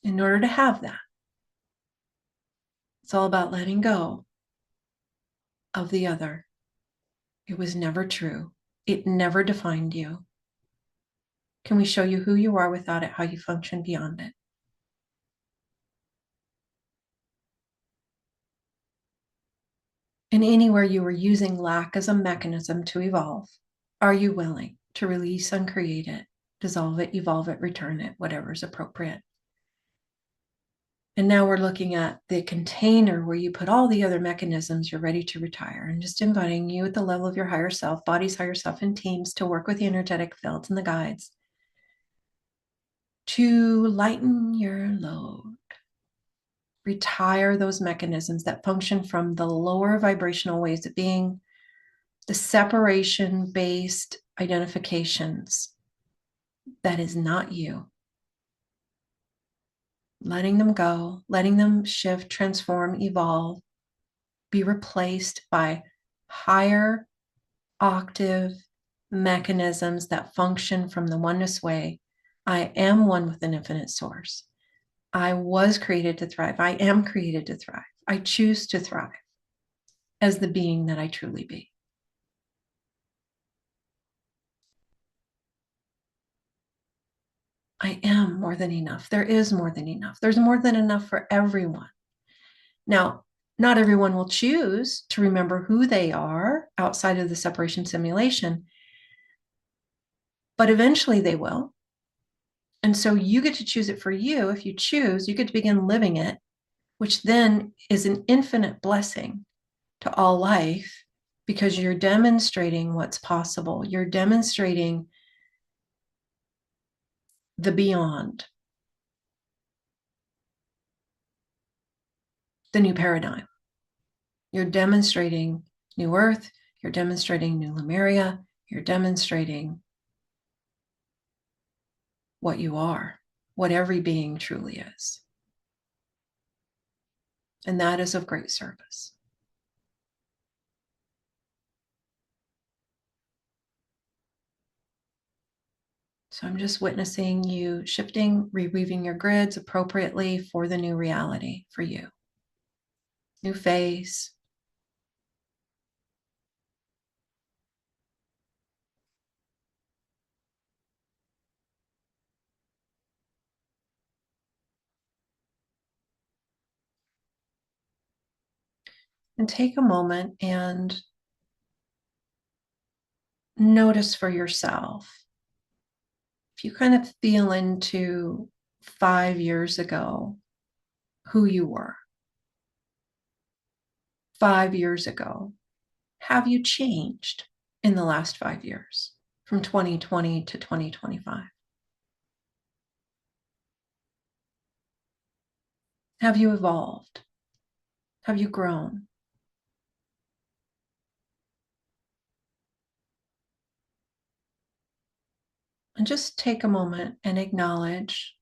In order to have that, it's all about letting go of the other. It was never true. It never defined you. Can we show you who you are without it, how you function beyond it? And anywhere you were using lack as a mechanism to evolve, are you willing to release, uncreate it, dissolve it, evolve it, return it, whatever is appropriate? And now we're looking at the container where you put all the other mechanisms you're ready to retire, and just inviting you at the level of your higher self, body's higher self, and teams to work with the energetic fields and the guides to lighten your load. Retire those mechanisms that function from the lower vibrational ways of being, the separation-based identifications. That is not you. letting them go, letting them shift, transform, evolve, be replaced by higher octave mechanisms that function from the oneness way. I am one with an infinite source. I was created to thrive. I am created to thrive. I choose to thrive as the being that I truly be. I am more than enough. There is more than enough. There's more than enough for everyone. Now, not everyone will choose to remember who they are outside of the separation simulation, but eventually they will. And so you get to choose it for you. If you choose, you get to begin living it, which then is an infinite blessing to all life because you're demonstrating what's possible. You're demonstrating the beyond, the new paradigm. You're demonstrating new earth. You're demonstrating new Lemuria. You're demonstrating what you are, what every being truly is. And that is of great service. So I'm just witnessing you shifting, reweaving your grids appropriately for the new reality for you. New phase. And take a moment and notice for yourself. If you kind of feel into 5 years ago, who you were 5 years ago, have you changed in the last 5 years from 2020 to 2025? Have you evolved? Have you grown? And just take a moment and acknowledge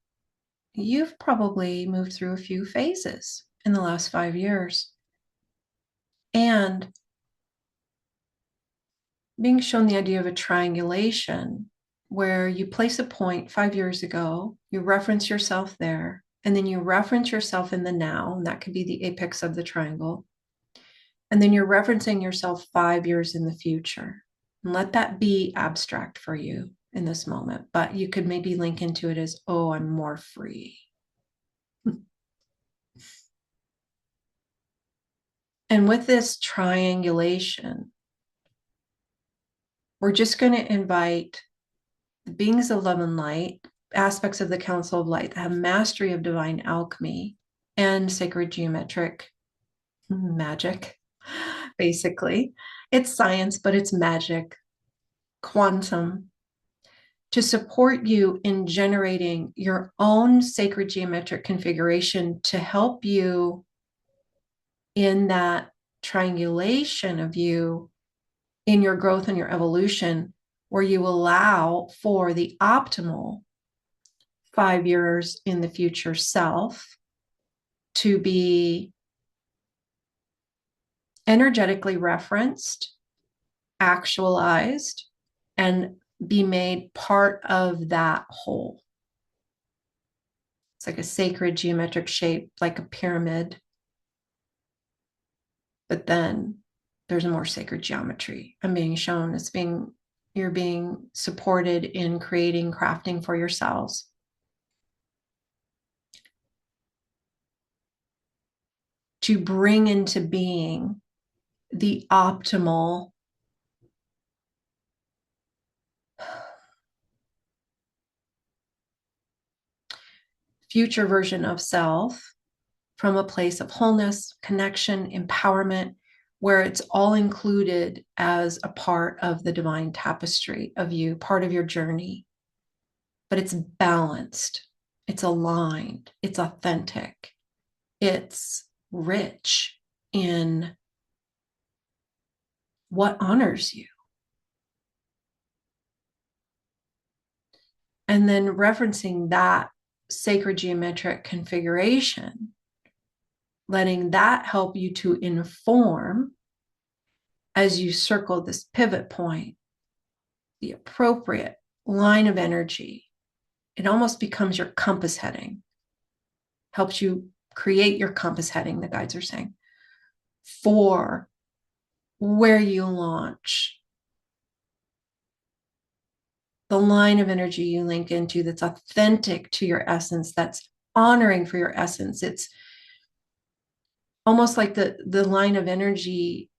you've probably moved through a few phases in the last 5 years. And being shown the idea of a triangulation where you place a point 5 years ago, you reference yourself there, and then you reference yourself in the now, and that could be the apex of the triangle. And then you're referencing yourself 5 years in the future. And let that be abstract for you in this moment, but you could maybe link into it as, oh, I'm more free. And with this triangulation, we're just going to invite the beings of love and light, aspects of the Council of Light that have mastery of divine alchemy and sacred geometric magic, basically. It's science, but it's magic, quantum, to support you in generating your own sacred geometric configuration to help you in that triangulation of you in your growth and your evolution, where you allow for the optimal 5 years in the future self to be energetically referenced, actualized, and be made part of that whole. It's like a sacred geometric shape, like a pyramid. But then there's more sacred geometry. I'm being shown as you're being supported in creating, crafting for yourselves. To bring into being the optimal future version of self from a place of wholeness, connection, empowerment, where it's all included as a part of the divine tapestry of you, part of your journey. But it's balanced, it's aligned, it's authentic, it's rich in what honors you. And then referencing that sacred geometric configuration, letting that help you to inform as you circle this pivot point, the appropriate line of energy. It almost becomes your compass heading, helps you create your compass heading, the guides are saying, for where you launch, the line of energy you link into that's authentic to your essence, that's honoring for your essence. It's almost like the line of energy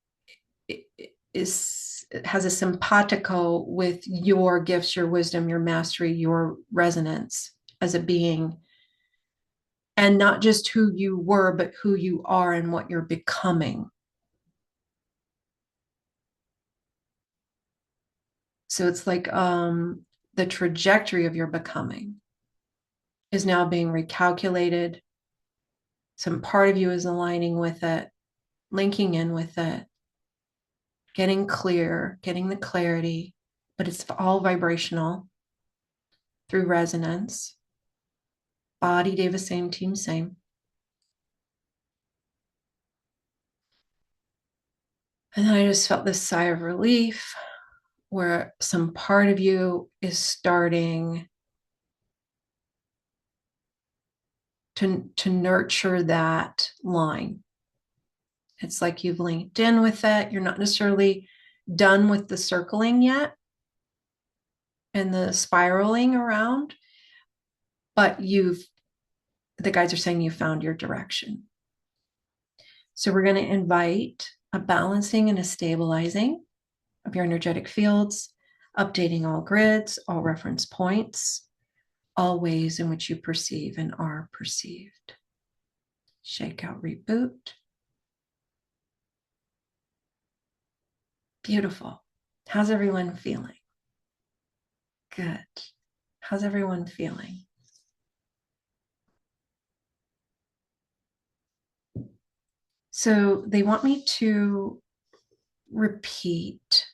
has a simpatico with your gifts, your wisdom, your mastery, your resonance as a being, and not just who you were, but who you are and what you're becoming. So it's like the trajectory of your becoming is now being recalculated. Some part of you is aligning with it, linking in with it, getting clear, getting the clarity, but it's all vibrational through resonance. Body, Davis, same, team, same. And then I just felt this sigh of relief where some part of you is starting to nurture that line. It's like you've linked in with it. You're not necessarily done with the circling yet and the spiraling around, but the guides are saying you found your direction. So we're going to invite a balancing and a stabilizing of your energetic fields, updating all grids, all reference points, all ways in which you perceive and are perceived. Shake out, reboot. Beautiful. How's everyone feeling? Good. How's everyone feeling? So they want me to repeat,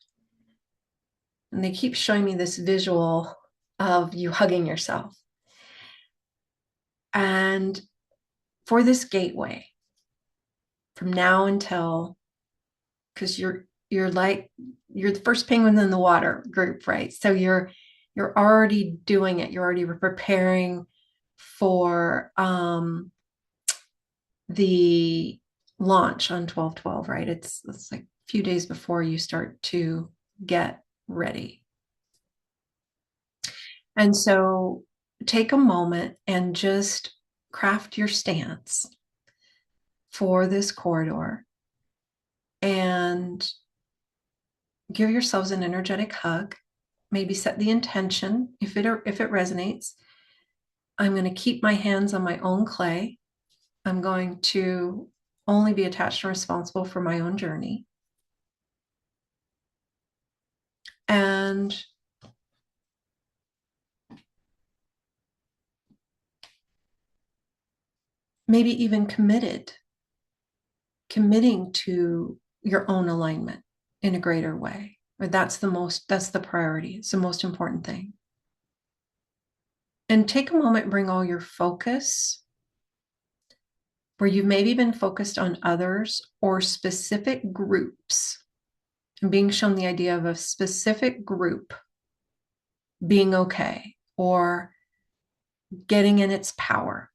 and they keep showing me this visual of you hugging yourself. And for this gateway, from now until, because you're the first penguin in the water group, right? So you're already doing it. You're already preparing for the launch on 12/12, right? It's like a few days before you start to get ready. And so take a moment and just craft your stance for this corridor and give yourselves an energetic hug. Maybe set the intention if it resonates. I'm going to keep my hands on my own clay. I'm going to only be attached and responsible for my own journey. And maybe even committing to your own alignment in a greater way. Or that's the priority. It's the most important thing. And take a moment, bring all your focus where you've maybe been focused on others or specific groups, and being shown the idea of a specific group being okay or getting in its power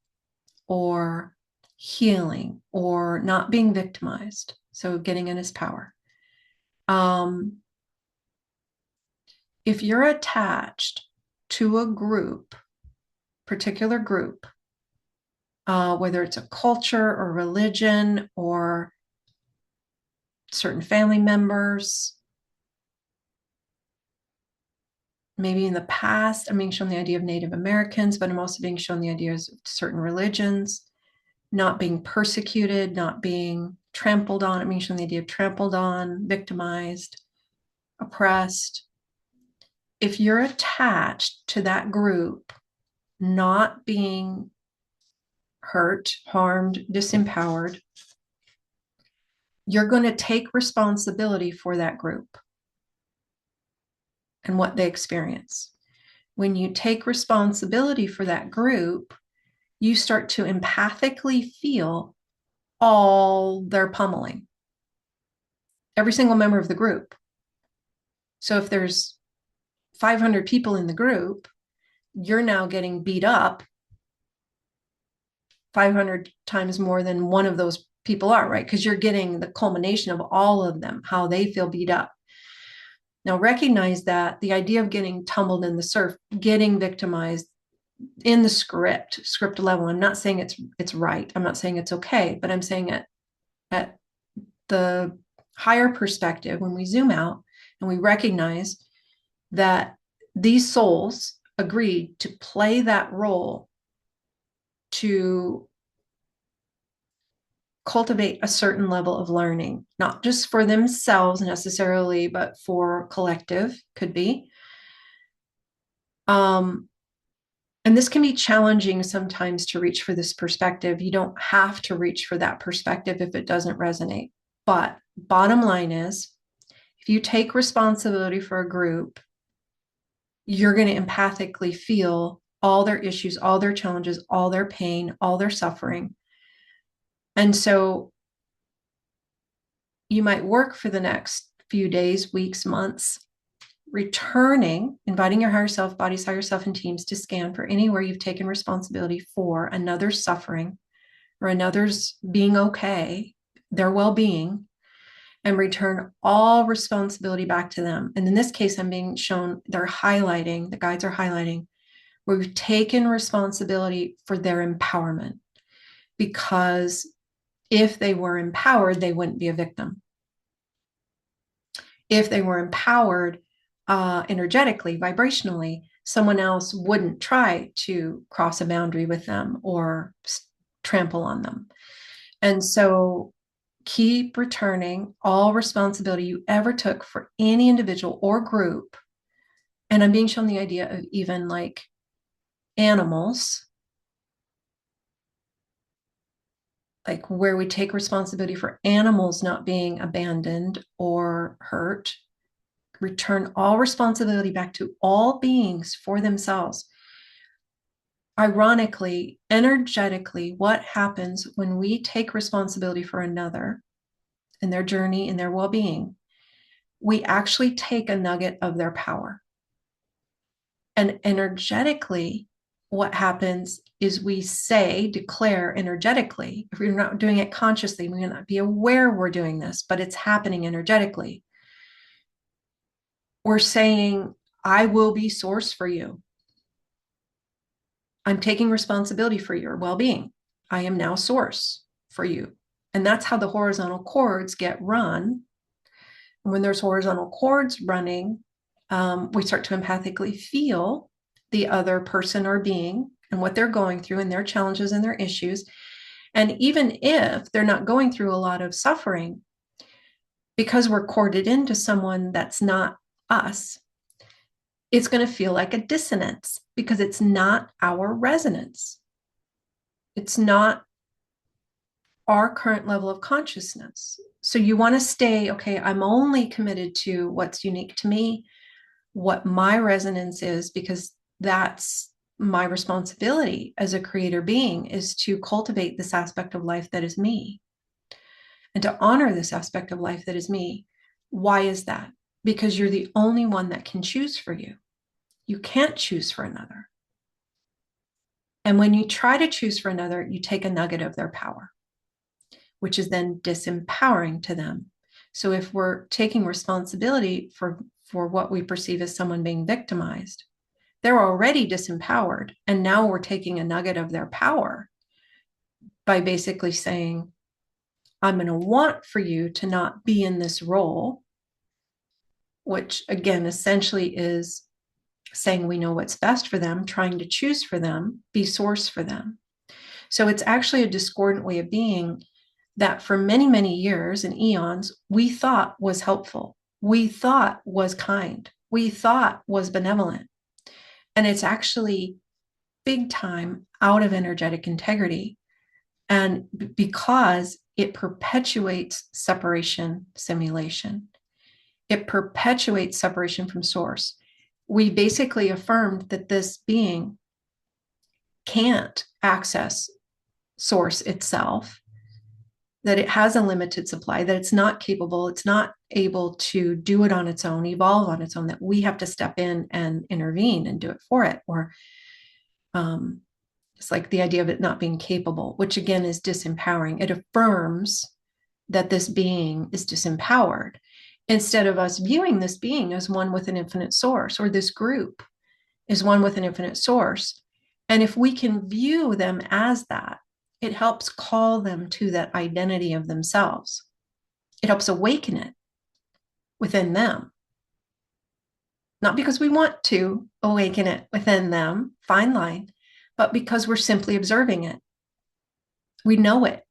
or healing or not being victimized. So getting in its power. If you're attached to a group, particular group, whether it's a culture or religion or certain family members, maybe in the past, I'm being shown the idea of Native Americans, but I'm also being shown the ideas of certain religions, not being persecuted, not being trampled on. I'm being shown the idea of trampled on, victimized, oppressed. If you're attached to that group, not being hurt, harmed, disempowered, you're going to take responsibility for that group and what they experience. When you take responsibility for that group, you start to empathically feel all their pummeling, every single member of the group. So if there's 500 people in the group, you're now getting beat up 500 times more than one of those people are, right? Because you're getting the culmination of all of them, how they feel beat up. Now, recognize that the idea of getting tumbled in the surf, getting victimized in the script level, I'm not saying it's right. I'm not saying it's okay, but I'm saying at the higher perspective, when we zoom out and we recognize that these souls agreed to play that role to cultivate a certain level of learning, not just for themselves necessarily, but for collective, could be. And this can be challenging sometimes to reach for this perspective. You don't have to reach for that perspective if it doesn't resonate. But bottom line is, if you take responsibility for a group, you're going to empathically feel all their issues, all their challenges, all their pain, all their suffering. And so you might work for the next few days, weeks, months, returning, inviting your higher self, bodies, higher self, and teams to scan for anywhere you've taken responsibility for another's suffering or another's being okay, their well-being, and return all responsibility back to them. And in this case, I'm being shown, they're highlighting, the guides are highlighting, we've taken responsibility for their empowerment, because if they were empowered, they wouldn't be a victim. If they were empowered energetically, vibrationally, someone else wouldn't try to cross a boundary with them or trample on them. And so keep returning all responsibility you ever took for any individual or group. And I'm being shown the idea of even like animals, like where we take responsibility for animals not being abandoned or hurt, return all responsibility back to all beings for themselves. Ironically, energetically, what happens when we take responsibility for another in their journey, in their well-being? We actually take a nugget of their power. And energetically, what happens is we say, declare energetically, if we're not doing it consciously, we may not be aware we're doing this, but it's happening energetically. We're saying, I will be source for you. I'm taking responsibility for your well-being. I am now source for you. And that's how the horizontal cords get run. And when there's horizontal cords running, we start to empathically feel the other person or being and what they're going through and their challenges and their issues. And even if they're not going through a lot of suffering, because we're corded into someone that's not us, it's going to feel like a dissonance because it's not our resonance. It's not our current level of consciousness. So you want to stay, okay, I'm only committed to what's unique to me, what my resonance is, because that's my responsibility as a creator being, is to cultivate this aspect of life that is me and to honor this aspect of life that is me. Why is that? Because you're the only one that can choose for you. You can't choose for another. And when you try to choose for another, you take a nugget of their power, which is then disempowering to them. So if we're taking responsibility for what we perceive as someone being victimized, they're already disempowered. And now we're taking a nugget of their power by basically saying, I'm going to want for you to not be in this role, which again, essentially is saying we know what's best for them, trying to choose for them, be source for them. So it's actually a discordant way of being that for many, many years and eons, we thought was helpful. We thought was kind. We thought was benevolent. And it's actually big time out of energetic integrity. And because it perpetuates separation simulation, it perpetuates separation from source. We basically affirmed that this being can't access source itself, that it has a limited supply, that it's not capable, it's not able to do it on its own, evolve on its own, that we have to step in and intervene and do it for it. Or it's like the idea of it not being capable, which again is disempowering. It affirms that this being is disempowered instead of us viewing this being as one with an infinite source, or this group is one with an infinite source. And if we can view them as that, it helps call them to that identity of themselves. It helps awaken it within them. Not because we want to awaken it within them, fine line, but because we're simply observing it. We know it.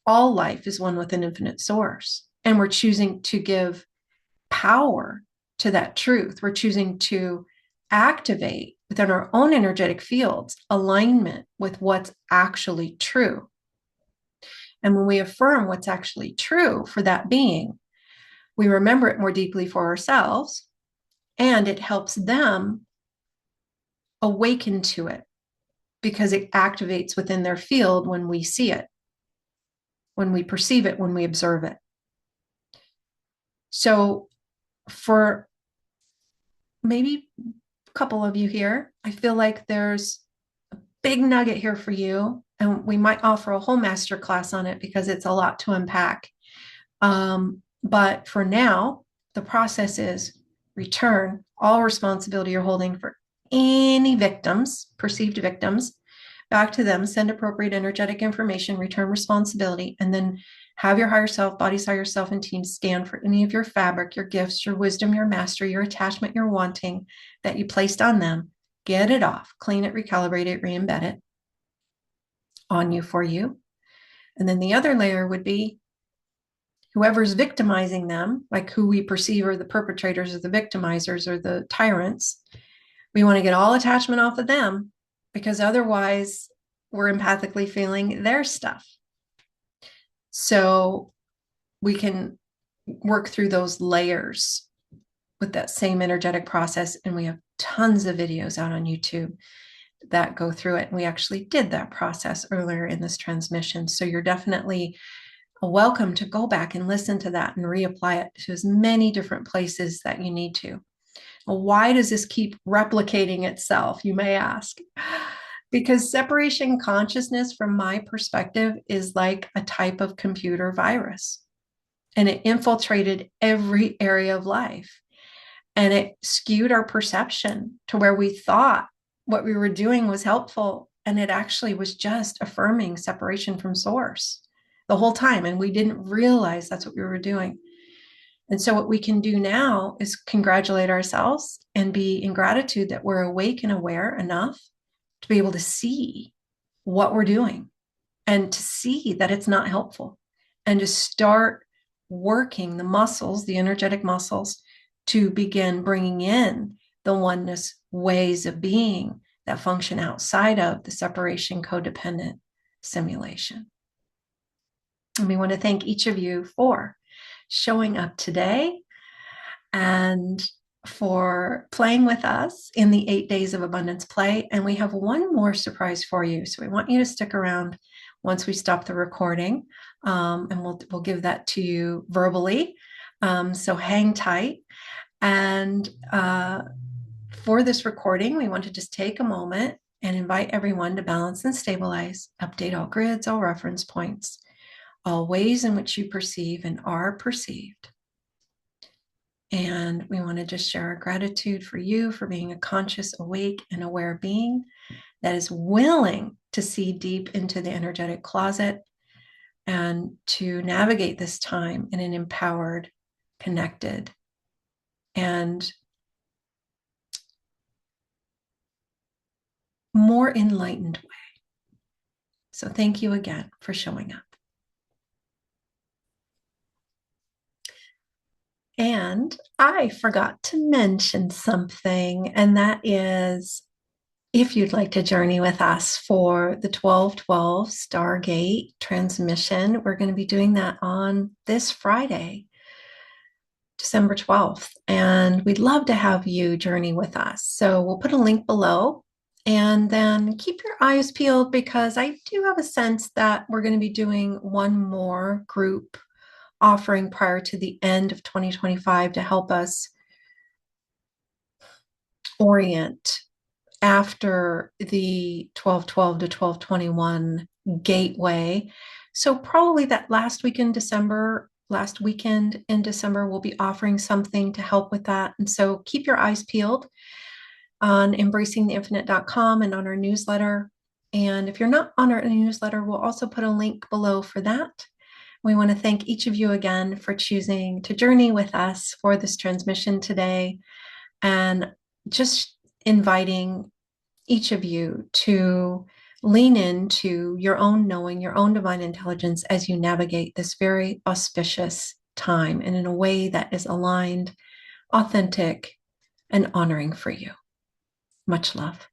All life is one with an infinite source. And we're choosing to give power to that truth. We're choosing to activate within our own energetic fields alignment with what's actually true. And when we affirm what's actually true for that being, we remember it more deeply for ourselves, and it helps them awaken to it because it activates within their field when we see it, when we perceive it, when we observe it. So for maybe a couple of you here, I feel like there's a big nugget here for you, and we might offer a whole master class on it because it's a lot to unpack. But for now, the process is return all responsibility you're holding for any victims, perceived victims, back to them, send appropriate energetic information, return responsibility, and then have your higher self, body's higher self, and team scan for any of your fabric, your gifts, your wisdom, your mastery, your attachment, your wanting that you placed on them. Get it off, clean it, recalibrate it, re-embed it on you for you. And then the other layer would be whoever's victimizing them, like who we perceive are the perpetrators or the victimizers or the tyrants. We want to get all attachment off of them, because otherwise we're empathically feeling their stuff. So we can work through those layers with that same energetic process. And we have tons of videos out on YouTube that go through it. And we actually did that process earlier in this transmission. So you're definitely welcome to go back and listen to that and reapply it to as many different places that you need to. Well, why does this keep replicating itself, you may ask? Because separation consciousness, from my perspective, is like a type of computer virus. And it infiltrated every area of life. And it skewed our perception to where we thought what we were doing was helpful. And it actually was just affirming separation from source the whole time. And we didn't realize that's what we were doing. And so what we can do now is congratulate ourselves and be in gratitude that we're awake and aware enough to be able to see what we're doing and to see that it's not helpful, and to start working the muscles, the energetic muscles, to begin bringing in the oneness ways of being that function outside of the separation codependent simulation. And we want to thank each of you for showing up today and for playing with us in the 8 days of abundance play. And we have one more surprise for you. So we want you to stick around once we stop the recording, and we'll give that to you verbally. So hang tight. And for this recording, we want to just take a moment and invite everyone to balance and stabilize, update all grids, all reference points, all ways in which you perceive and are perceived. And we want to just share our gratitude for you for being a conscious, awake, and aware being that is willing to see deep into the energetic closet and to navigate this time in an empowered, connected, and more enlightened way. So thank you again for showing up. And I forgot to mention something, and that is, if you'd like to journey with us for the 12/12 Stargate transmission, we're going to be doing that on this Friday, December 12th. And we'd love to have you journey with us. So we'll put a link below And then keep your eyes peeled because I do have a sense that we're going to be doing one more group offering prior to the end of 2025 to help us orient after the 12/12 to 12/21 gateway. So probably that last weekend in December, we'll be offering something to help with that. And so keep your eyes peeled on embracingtheinfinite.com and on our newsletter. And if you're not on our newsletter, we'll also put a link below for that. We want to thank each of you again for choosing to journey with us for this transmission today, and just inviting each of you to lean into your own knowing, your own divine intelligence as you navigate this very auspicious time and in a way that is aligned, authentic, and honoring for you. Much love.